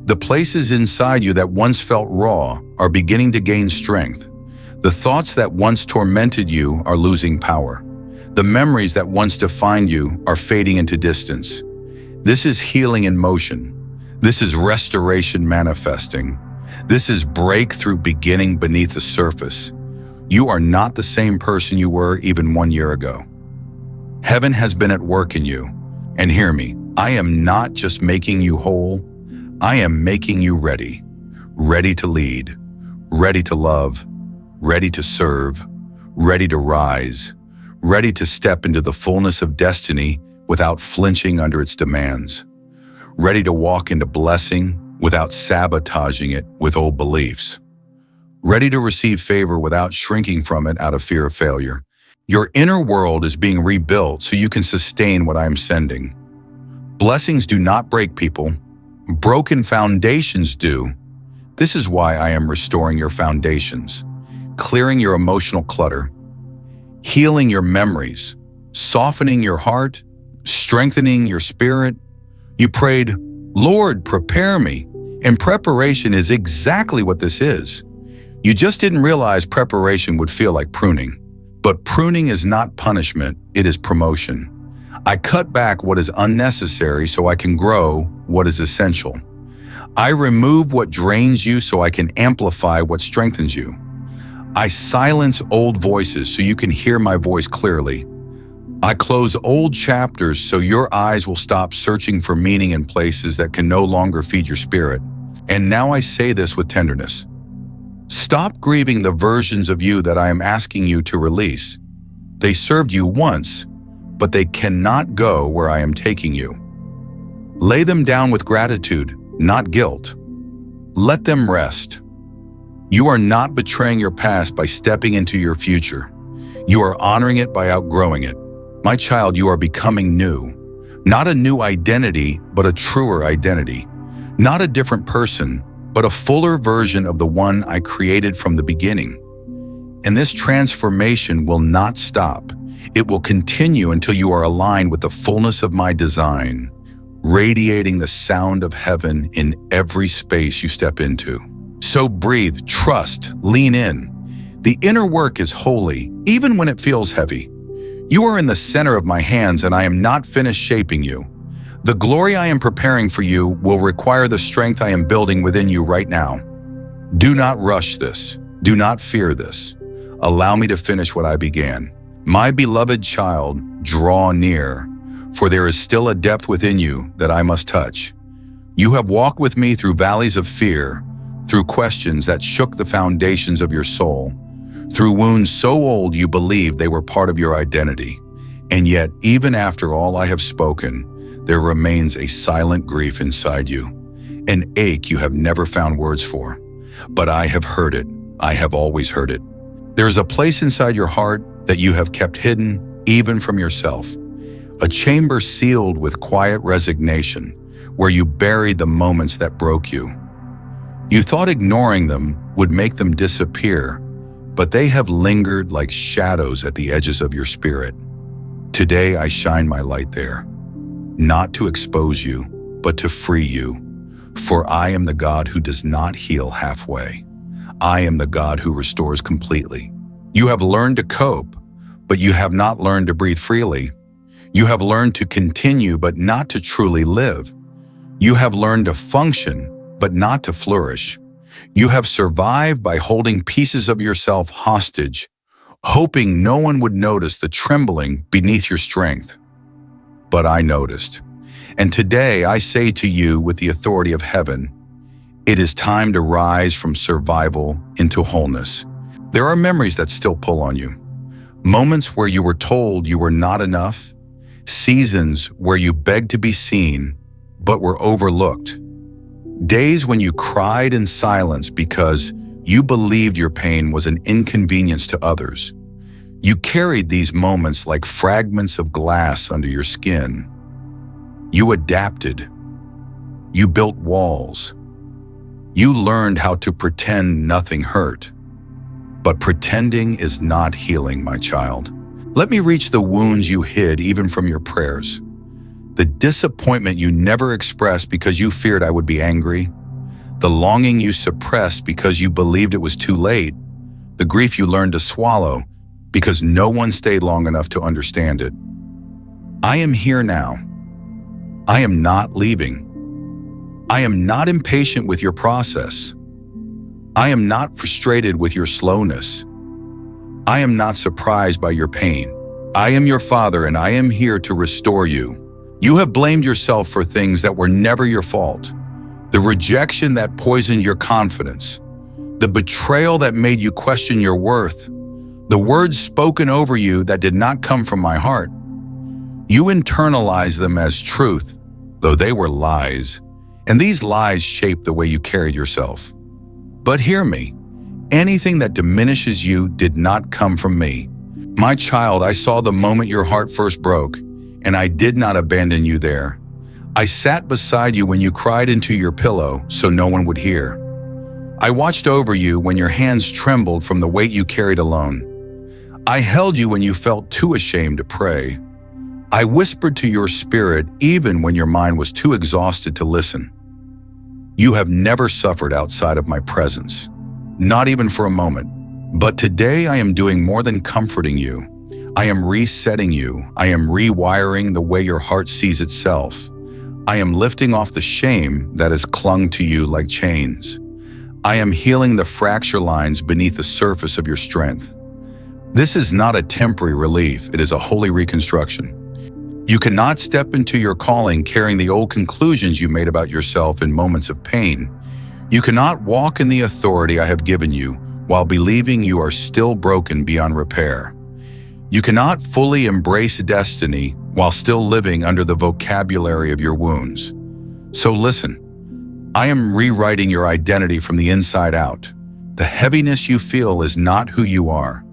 The places inside you that once felt raw are beginning to gain strength. The thoughts that once tormented you are losing power. The memories that once defined you are fading into distance. This is healing in motion. This is restoration manifesting. This is breakthrough beginning beneath the surface. You are not the same person you were even 1 year ago. Heaven has been at work in you. And hear me, I am not just making you whole, I am making you ready. Ready to lead, ready to love, ready to serve, ready to rise, ready to step into the fullness of destiny without flinching under its demands, ready to walk into blessing without sabotaging it with old beliefs, ready to receive favor without shrinking from it out of fear of failure. Your inner world is being rebuilt so you can sustain what I am sending. Blessings do not break people. Broken foundations do. This is why I am restoring your foundations, clearing your emotional clutter, healing your memories, softening your heart, strengthening your spirit. You prayed, Lord, prepare me. And preparation is exactly what this is. You just didn't realize preparation would feel like pruning. But pruning is not punishment, it is promotion. I cut back what is unnecessary so I can grow what is essential. I remove what drains you so I can amplify what strengthens you. I silence old voices so you can hear my voice clearly. I close old chapters so your eyes will stop searching for meaning in places that can no longer feed your spirit. And now I say this with tenderness. Stop grieving the versions of you that I am asking you to release. They served you once, but they cannot go where I am taking you. Lay them down with gratitude, not guilt. Let them rest. You are not betraying your past by stepping into your future. You are honoring it by outgrowing it. My child, you are becoming new. Not a new identity, but a truer identity. Not a different person, but a fuller version of the one I created from the beginning. And this transformation will not stop. It will continue until you are aligned with the fullness of my design, radiating the sound of heaven in every space you step into. So breathe, trust, lean in. The inner work is holy, even when it feels heavy. You are in the center of my hands, and I am not finished shaping you. The glory I am preparing for you will require the strength I am building within you right now. Do not rush this. Do not fear this. Allow me to finish what I began. My beloved child, draw near, for there is still a depth within you that I must touch. You have walked with me through valleys of fear, through questions that shook the foundations of your soul, through wounds so old you believed they were part of your identity. And yet, even after all I have spoken, there remains a silent grief inside you, an ache you have never found words for. But I have heard it. I have always heard it. There is a place inside your heart that you have kept hidden, even from yourself. A chamber sealed with quiet resignation, where you buried the moments that broke you. You thought ignoring them would make them disappear, but they have lingered like shadows at the edges of your spirit. Today I shine my light there. Not to expose you, but to free you. For I am the God who does not heal halfway. I am the God who restores completely. You have learned to cope, but you have not learned to breathe freely. You have learned to continue, but not to truly live. You have learned to function, but not to flourish. You have survived by holding pieces of yourself hostage, hoping no one would notice the trembling beneath your strength. But I noticed. And today I say to you with the authority of heaven, it is time to rise from survival into wholeness. There are memories that still pull on you. Moments where you were told you were not enough. Seasons where you begged to be seen, but were overlooked. Days when you cried in silence because you believed your pain was an inconvenience to others. You carried these moments like fragments of glass under your skin. You adapted. You built walls. You learned how to pretend nothing hurt. But pretending is not healing, my child. Let me reach the wounds you hid even from your prayers. The disappointment you never expressed because you feared I would be angry. The longing you suppressed because you believed it was too late. The grief you learned to swallow because no one stayed long enough to understand it. I am here now. I am not leaving. I am not impatient with your process. I am not frustrated with your slowness. I am not surprised by your pain. I am your Father, and I am here to restore you. You have blamed yourself for things that were never your fault. The rejection that poisoned your confidence. The betrayal that made you question your worth. The words spoken over you that did not come from my heart. You internalized them as truth, though they were lies. And these lies shaped the way you carried yourself. But hear me, anything that diminishes you did not come from me. My child, I saw the moment your heart first broke, and I did not abandon you there. I sat beside you when you cried into your pillow so no one would hear. I watched over you when your hands trembled from the weight you carried alone. I held you when you felt too ashamed to pray. I whispered to your spirit even when your mind was too exhausted to listen. You have never suffered outside of my presence, not even for a moment. But today I am doing more than comforting you. I am resetting you. I am rewiring the way your heart sees itself. I am lifting off the shame that has clung to you like chains. I am healing the fracture lines beneath the surface of your strength. This is not a temporary relief, it is a holy reconstruction. You cannot step into your calling carrying the old conclusions you made about yourself in moments of pain. You cannot walk in the authority I have given you while believing you are still broken beyond repair. You cannot fully embrace destiny while still living under the vocabulary of your wounds. So listen, I am rewriting your identity from the inside out. The heaviness you feel is not who you are.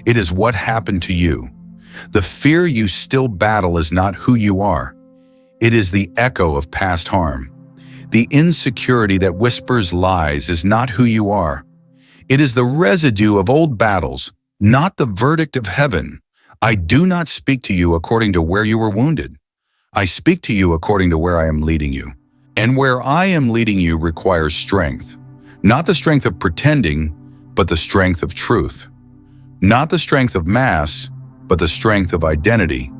It is what happened to you. The fear you still battle is not who you are. It is the echo of past harm. The insecurity that whispers lies is not who you are. It is the residue of old battles, not the verdict of heaven. I do not speak to you according to where you were wounded. I speak to you according to where I am leading you. And where I am leading you requires strength. Not the strength of pretending, but the strength of truth. Not the strength of mass, but the strength of identity.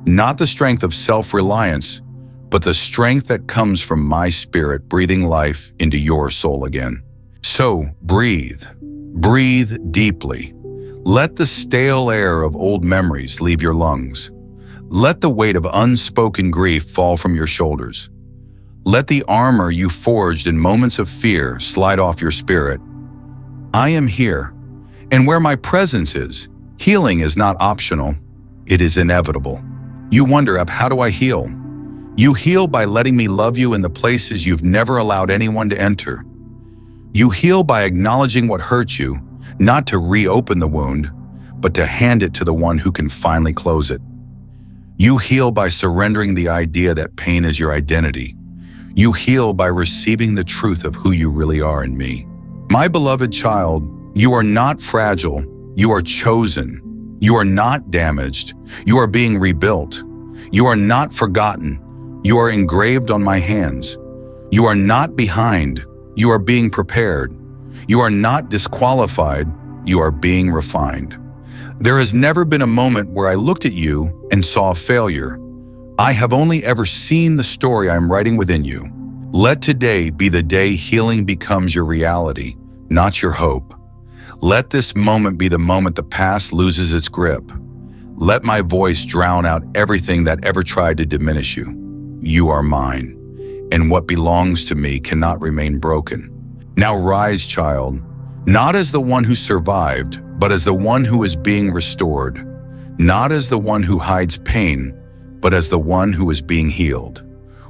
Not the strength of self-reliance, but the strength that comes from my spirit breathing life into your soul again. So breathe. Breathe deeply. Let the stale air of old memories leave your lungs. Let the weight of unspoken grief fall from your shoulders. Let the armor you forged in moments of fear slide off your spirit. I am here, and where my presence is, healing is not optional, it is inevitable. You wonder, how do I heal? You heal by letting me love you in the places you've never allowed anyone to enter. You heal by acknowledging what hurt you, not to reopen the wound, but to hand it to the one who can finally close it. You heal by surrendering the idea that pain is your identity. You heal by receiving the truth of who you really are in me. My beloved child, you are not fragile. You are chosen. You are not damaged. You are being rebuilt. You are not forgotten. You are engraved on my hands. You are not behind. You are being prepared. You are not disqualified. You are being refined. There has never been a moment where I looked at you and saw failure. I have only ever seen the story I am writing within you. Let today be the day healing becomes your reality, not your hope. Let this moment be the moment the past loses its grip. Let my voice drown out everything that ever tried to diminish you. You are mine, and what belongs to me cannot remain broken. Now rise, child, not as the one who survived, but as the one who is being restored, not as the one who hides pain, but as the one who is being healed.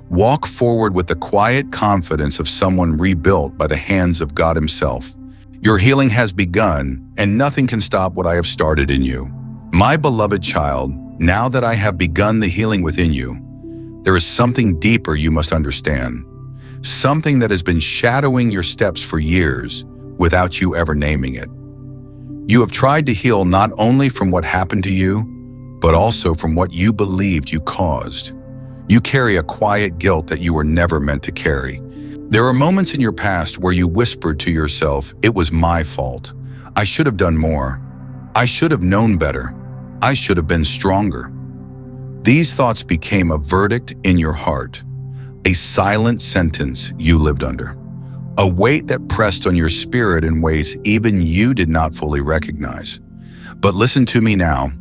Walk forward with the quiet confidence of someone rebuilt by the hands of God Himself. Your healing has begun, and nothing can stop what I have started in you. My beloved child, now that I have begun the healing within you, there is something deeper you must understand. Something that has been shadowing your steps for years without you ever naming it. You have tried to heal not only from what happened to you, but also from what you believed you caused. You carry a quiet guilt that you were never meant to carry. There are moments in your past where you whispered to yourself, "It was my fault. I should have done more. I should have known better. I should have been stronger." These thoughts became a verdict in your heart, a silent sentence you lived under, a weight that pressed on your spirit in ways even you did not fully recognize. But listen to me now.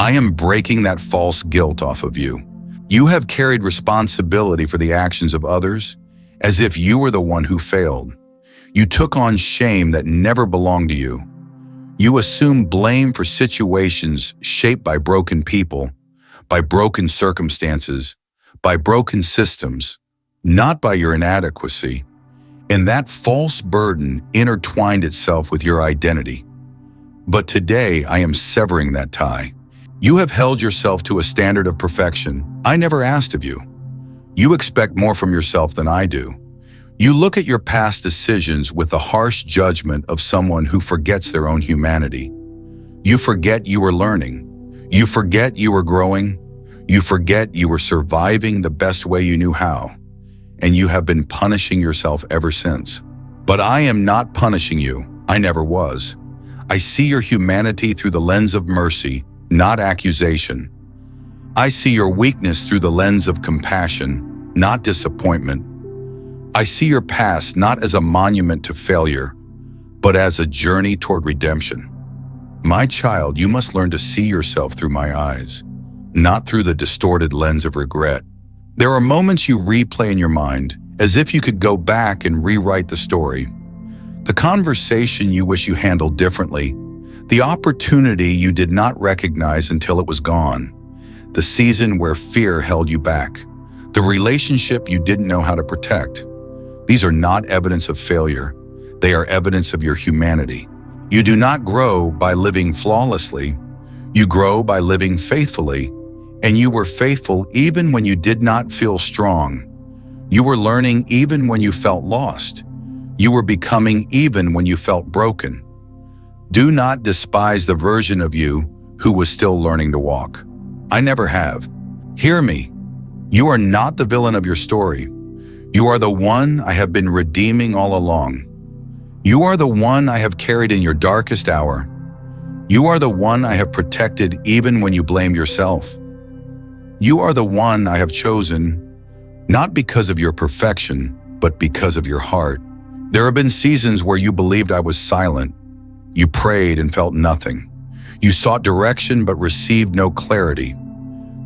I am breaking that false guilt off of you. You have carried responsibility for the actions of others as if you were the one who failed. You took on shame that never belonged to you. You assume blame for situations shaped by broken people, by broken circumstances, by broken systems, not by your inadequacy. And that false burden intertwined itself with your identity. But today I am severing that tie. You have held yourself to a standard of perfection I never asked of you. You expect more from yourself than I do. You look at your past decisions with the harsh judgment of someone who forgets their own humanity. You forget you were learning. You forget you were growing. You forget you were surviving the best way you knew how. And you have been punishing yourself ever since. But I am not punishing you. I never was. I see your humanity through the lens of mercy, not accusation. I see your weakness through the lens of compassion, not disappointment. I see your past not as a monument to failure, but as a journey toward redemption. My child, you must learn to see yourself through my eyes, not through the distorted lens of regret. There are moments you replay in your mind, as if you could go back and rewrite the story. The conversation you wish you handled differently, the opportunity you did not recognize until it was gone, the season where fear held you back, the relationship you didn't know how to protect. These are not evidence of failure. They are evidence of your humanity. You do not grow by living flawlessly. You grow by living faithfully, and you were faithful even when you did not feel strong. You were learning even when you felt lost. You were becoming even when you felt broken. Do not despise the version of you who was still learning to walk. I never have. Hear me. You are not the villain of your story. You are the one I have been redeeming all along. You are the one I have carried in your darkest hour. You are the one I have protected even when you blamed yourself. You are the one I have chosen, not because of your perfection, but because of your heart. There have been seasons where you believed I was silent. You prayed and felt nothing. You sought direction but received no clarity.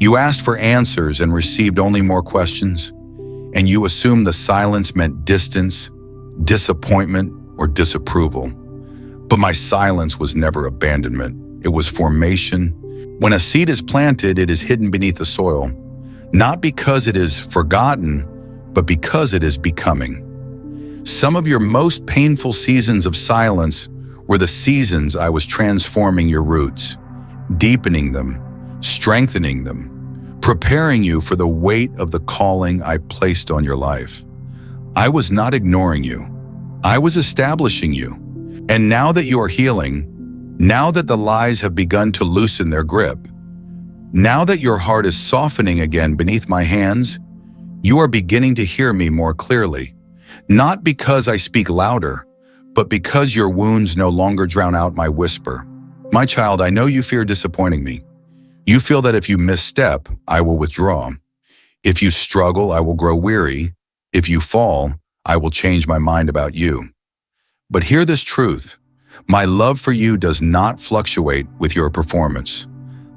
You asked for answers and received only more questions. And you assumed the silence meant distance, disappointment, or disapproval. But my silence was never abandonment. It was formation. When a seed is planted, it is hidden beneath the soil, not because it is forgotten, but because it is becoming. Some of your most painful seasons of silence were the seasons I was transforming your roots, deepening them, strengthening them, preparing you for the weight of the calling I placed on your life. I was not ignoring you. I was establishing you. And now that you are healing, now that the lies have begun to loosen their grip, now that your heart is softening again beneath my hands, you are beginning to hear me more clearly. Not because I speak louder, but because your wounds no longer drown out my whisper. My child, I know you fear disappointing me. You feel that if you misstep, I will withdraw. If you struggle, I will grow weary. If you fall, I will change my mind about you. But hear this truth. My love for you does not fluctuate with your performance.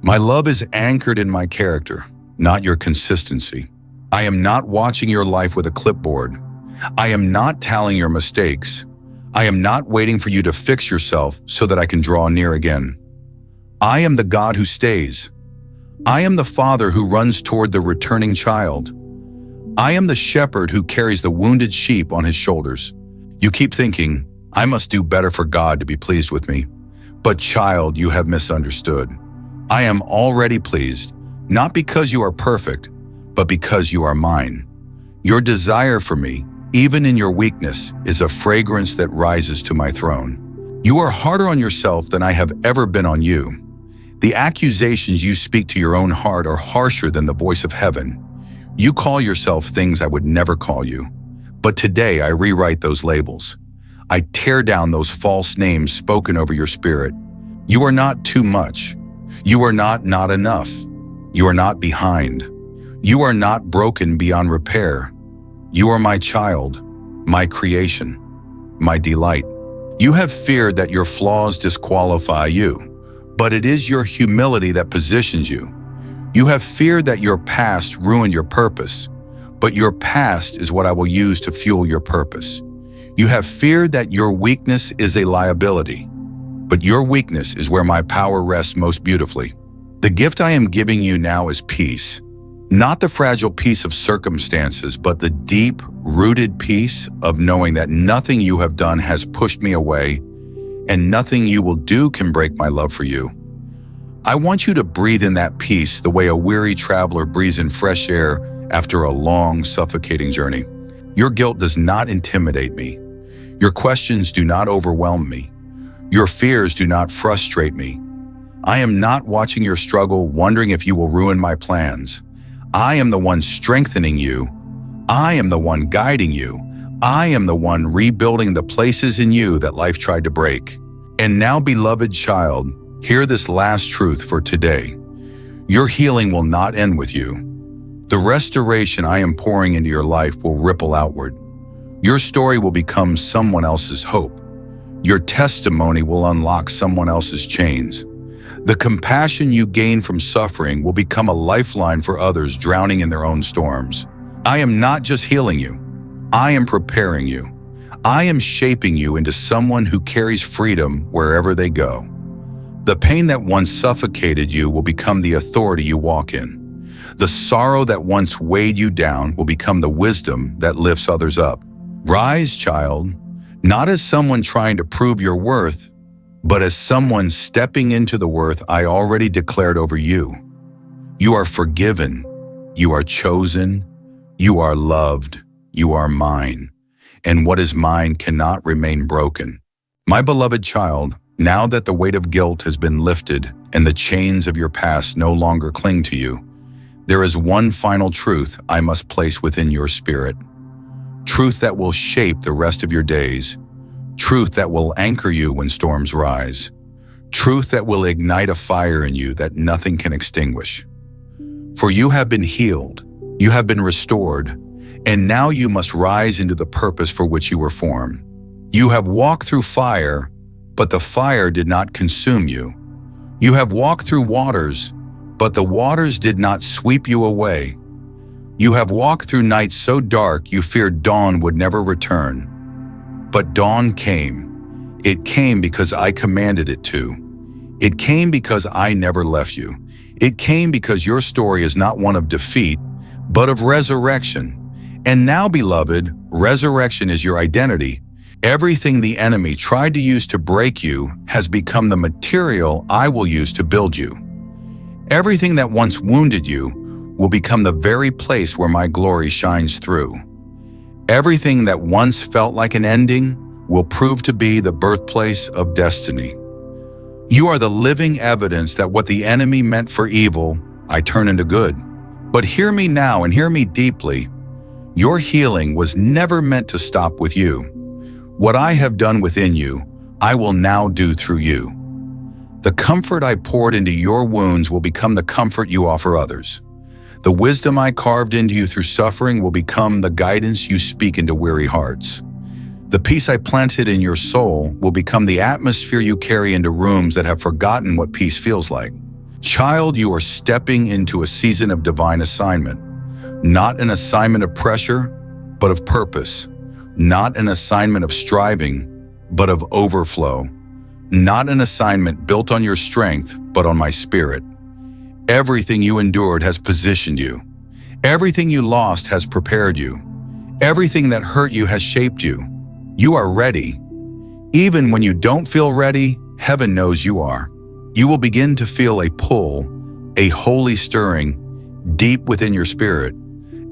My love is anchored in my character, not your consistency. I am not watching your life with a clipboard. I am not tallying your mistakes. I am not waiting for you to fix yourself so that I can draw near again. I am the God who stays. I am the father who runs toward the returning child. I am the shepherd who carries the wounded sheep on his shoulders. You keep thinking, I must do better for God to be pleased with me. But child, you have misunderstood. I am already pleased, not because you are perfect, but because you are mine. Your desire for me, even in your weakness, is a fragrance that rises to my throne. You are harder on yourself than I have ever been on you. The accusations you speak to your own heart are harsher than the voice of heaven. You call yourself things I would never call you. But today I rewrite those labels. I tear down those false names spoken over your spirit. You are not too much. You are not enough. You are not behind. You are not broken beyond repair. You are my child, my creation, my delight. You have feared that your flaws disqualify you, but it is your humility that positions you. You have feared that your past ruined your purpose, but your past is what I will use to fuel your purpose. You have feared that your weakness is a liability, but your weakness is where my power rests most beautifully. The gift I am giving you now is peace. Not the fragile peace of circumstances, but the deep-rooted peace of knowing that nothing you have done has pushed me away, and nothing you will do can break my love for you. I want you to breathe in that peace the way a weary traveler breathes in fresh air after a long, suffocating journey. Your guilt does not intimidate me. Your questions do not overwhelm me. Your fears do not frustrate me. I am not watching your struggle, wondering if you will ruin my plans. I am the one strengthening you. I am the one guiding you. I am the one rebuilding the places in you that life tried to break. And now, beloved child, hear this last truth for today. Your healing will not end with you. The restoration I am pouring into your life will ripple outward. Your story will become someone else's hope. Your testimony will unlock someone else's chains. The compassion you gain from suffering will become a lifeline for others drowning in their own storms. I am not just healing you. I am preparing you. I am shaping you into someone who carries freedom wherever they go. The pain that once suffocated you will become the authority you walk in. The sorrow that once weighed you down will become the wisdom that lifts others up. Rise, child, not as someone trying to prove your worth, but as someone stepping into the worth I already declared over you. You are forgiven, you are chosen, you are loved, you are mine, and what is mine cannot remain broken. My beloved child, now that the weight of guilt has been lifted and the chains of your past no longer cling to you, there is one final truth I must place within your spirit. Truth that will shape the rest of your days. Truth that will anchor you when storms rise. Truth that will ignite a fire in you that nothing can extinguish. For you have been healed, you have been restored, and now you must rise into the purpose for which you were formed. You have walked through fire, but the fire did not consume you. You have walked through waters, but the waters did not sweep you away. You have walked through nights so dark you feared dawn would never return. But dawn came. It came because I commanded it to. It came because I never left you. It came because your story is not one of defeat, but of resurrection. And now, beloved, resurrection is your identity. Everything the enemy tried to use to break you has become the material I will use to build you. Everything that once wounded you will become the very place where my glory shines through. Everything that once felt like an ending will prove to be the birthplace of destiny. You are the living evidence that what the enemy meant for evil, I turn into good. But hear me now and hear me deeply. Your healing was never meant to stop with you. What I have done within you, I will now do through you. The comfort I poured into your wounds will become the comfort you offer others. The wisdom I carved into you through suffering will become the guidance you speak into weary hearts. The peace I planted in your soul will become the atmosphere you carry into rooms that have forgotten what peace feels like. Child, you are stepping into a season of divine assignment. Not an assignment of pressure, but of purpose. Not an assignment of striving, but of overflow. Not an assignment built on your strength, but on my spirit. Everything you endured has positioned you. Everything you lost has prepared you. Everything that hurt you has shaped you. You are ready. Even when you don't feel ready, heaven knows you are. You will begin to feel a pull, a holy stirring, deep within your spirit,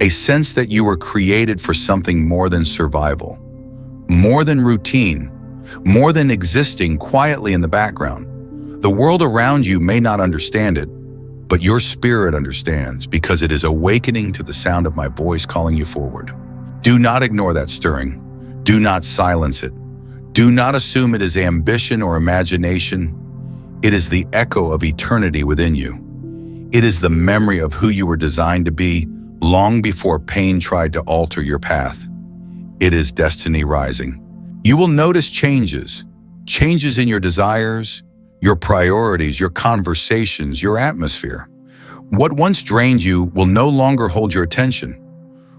a sense that you were created for something more than survival, more than routine, more than existing quietly in the background. The world around you may not understand it, but your spirit understands because it is awakening to the sound of my voice calling you forward. Do not ignore that stirring. Do not silence it. Do not assume it is ambition or imagination. It is the echo of eternity within you. It is the memory of who you were designed to be long before pain tried to alter your path. It is destiny rising. You will notice changes in your desires, your priorities, your conversations, your atmosphere. What once drained you will no longer hold your attention.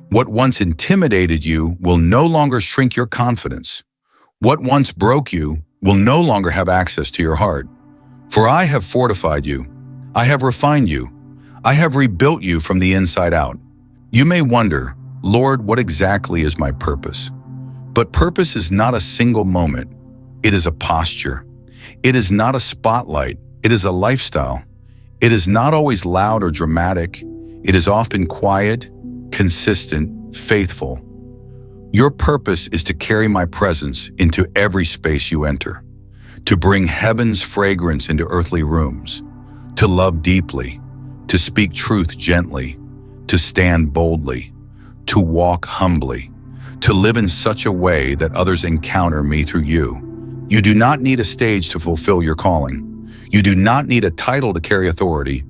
What once intimidated you will no longer shrink your confidence. What once broke you will no longer have access to your heart. For I have fortified you. I have refined you. I have rebuilt you from the inside out. You may wonder, Lord, what exactly is my purpose? But purpose is not a single moment. It is a posture. It is not a spotlight. It is a lifestyle. It is not always loud or dramatic. It is often quiet, consistent, faithful. Your purpose is to carry my presence into every space you enter, to bring heaven's fragrance into earthly rooms, to love deeply, to speak truth gently, to stand boldly, to walk humbly, to live in such a way that others encounter me through you. You do not need a stage to fulfill your calling. You do not need a title to carry authority.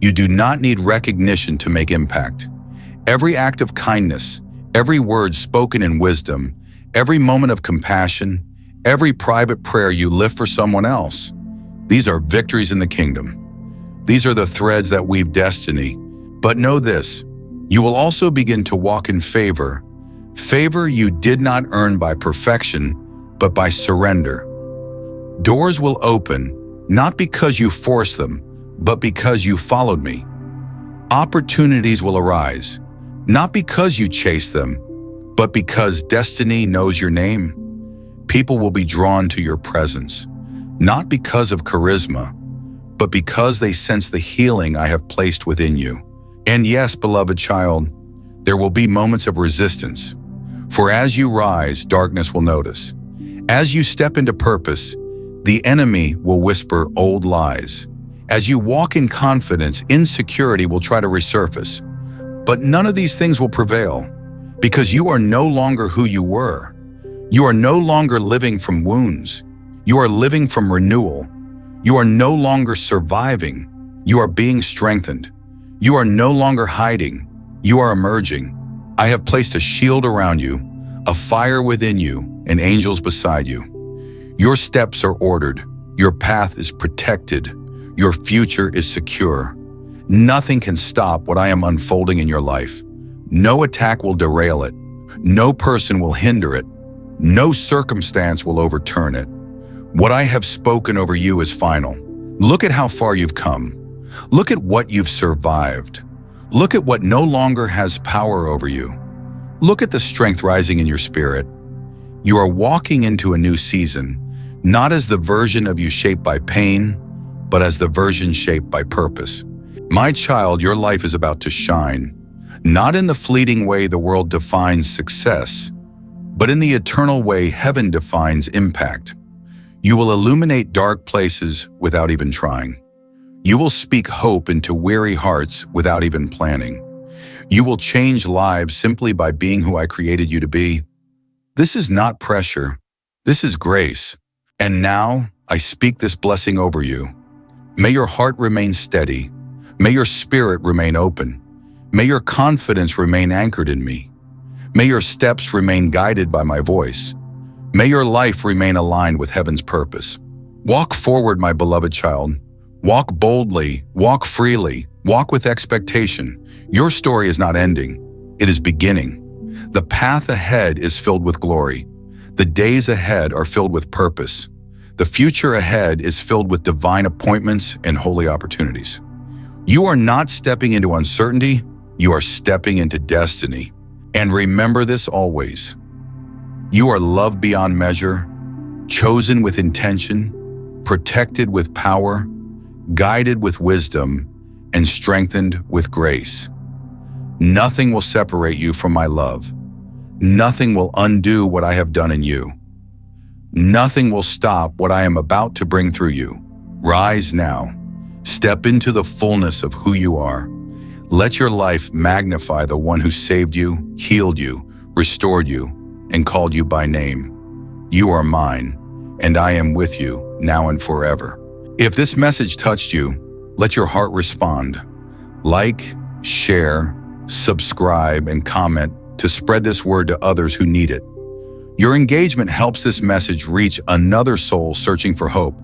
You do not need recognition to make impact. Every act of kindness, every word spoken in wisdom, every moment of compassion, every private prayer you lift for someone else, these are victories in the kingdom. These are the threads that weave destiny. But know this, you will also begin to walk in favor. Favor you did not earn by perfection, but by surrender. Doors will open, not because you forced them, but because you followed me. Opportunities will arise, not because you chased them, but because destiny knows your name. People will be drawn to your presence, not because of charisma, but because they sense the healing I have placed within you. And yes, beloved child, there will be moments of resistance. For as you rise, darkness will notice. As you step into purpose, the enemy will whisper old lies. As you walk in confidence, insecurity will try to resurface. But none of these things will prevail, because you are no longer who you were. You are no longer living from wounds. You are living from renewal. You are no longer surviving. You are being strengthened. You are no longer hiding. You are emerging. I have placed a shield around you, a fire within you, and angels beside you. Your steps are ordered. Your path is protected. Your future is secure. Nothing can stop what I am unfolding in your life. No attack will derail it. No person will hinder it. No circumstance will overturn it. What I have spoken over you is final. Look at how far you've come. Look at what you've survived. Look at what no longer has power over you. Look at the strength rising in your spirit. You are walking into a new season, not as the version of you shaped by pain, but as the version shaped by purpose. My child, your life is about to shine, not in the fleeting way the world defines success, but in the eternal way heaven defines impact. You will illuminate dark places without even trying. You will speak hope into weary hearts without even planning. You will change lives simply by being who I created you to be. This is not pressure. This is grace. And now I speak this blessing over you. May your heart remain steady. May your spirit remain open. May your confidence remain anchored in me. May your steps remain guided by my voice. May your life remain aligned with heaven's purpose. Walk forward, my beloved child. Walk boldly, walk freely, walk with expectation. Your story is not ending. It is beginning. The path ahead is filled with glory. The days ahead are filled with purpose. The future ahead is filled with divine appointments and holy opportunities. You are not stepping into uncertainty. You are stepping into destiny. And remember this always. You are loved beyond measure, chosen with intention, protected with power, guided with wisdom, and strengthened with grace. Nothing will separate you from my love. Nothing will undo what I have done in you. Nothing will stop what I am about to bring through you. Rise now. Step into the fullness of who you are. Let your life magnify the one who saved you, healed you, restored you, and called you by name. You are mine, and I am with you now and forever. If this message touched you, let your heart respond. Like, share, subscribe, and comment to spread this word to others who need it. Your engagement helps this message reach another soul searching for hope.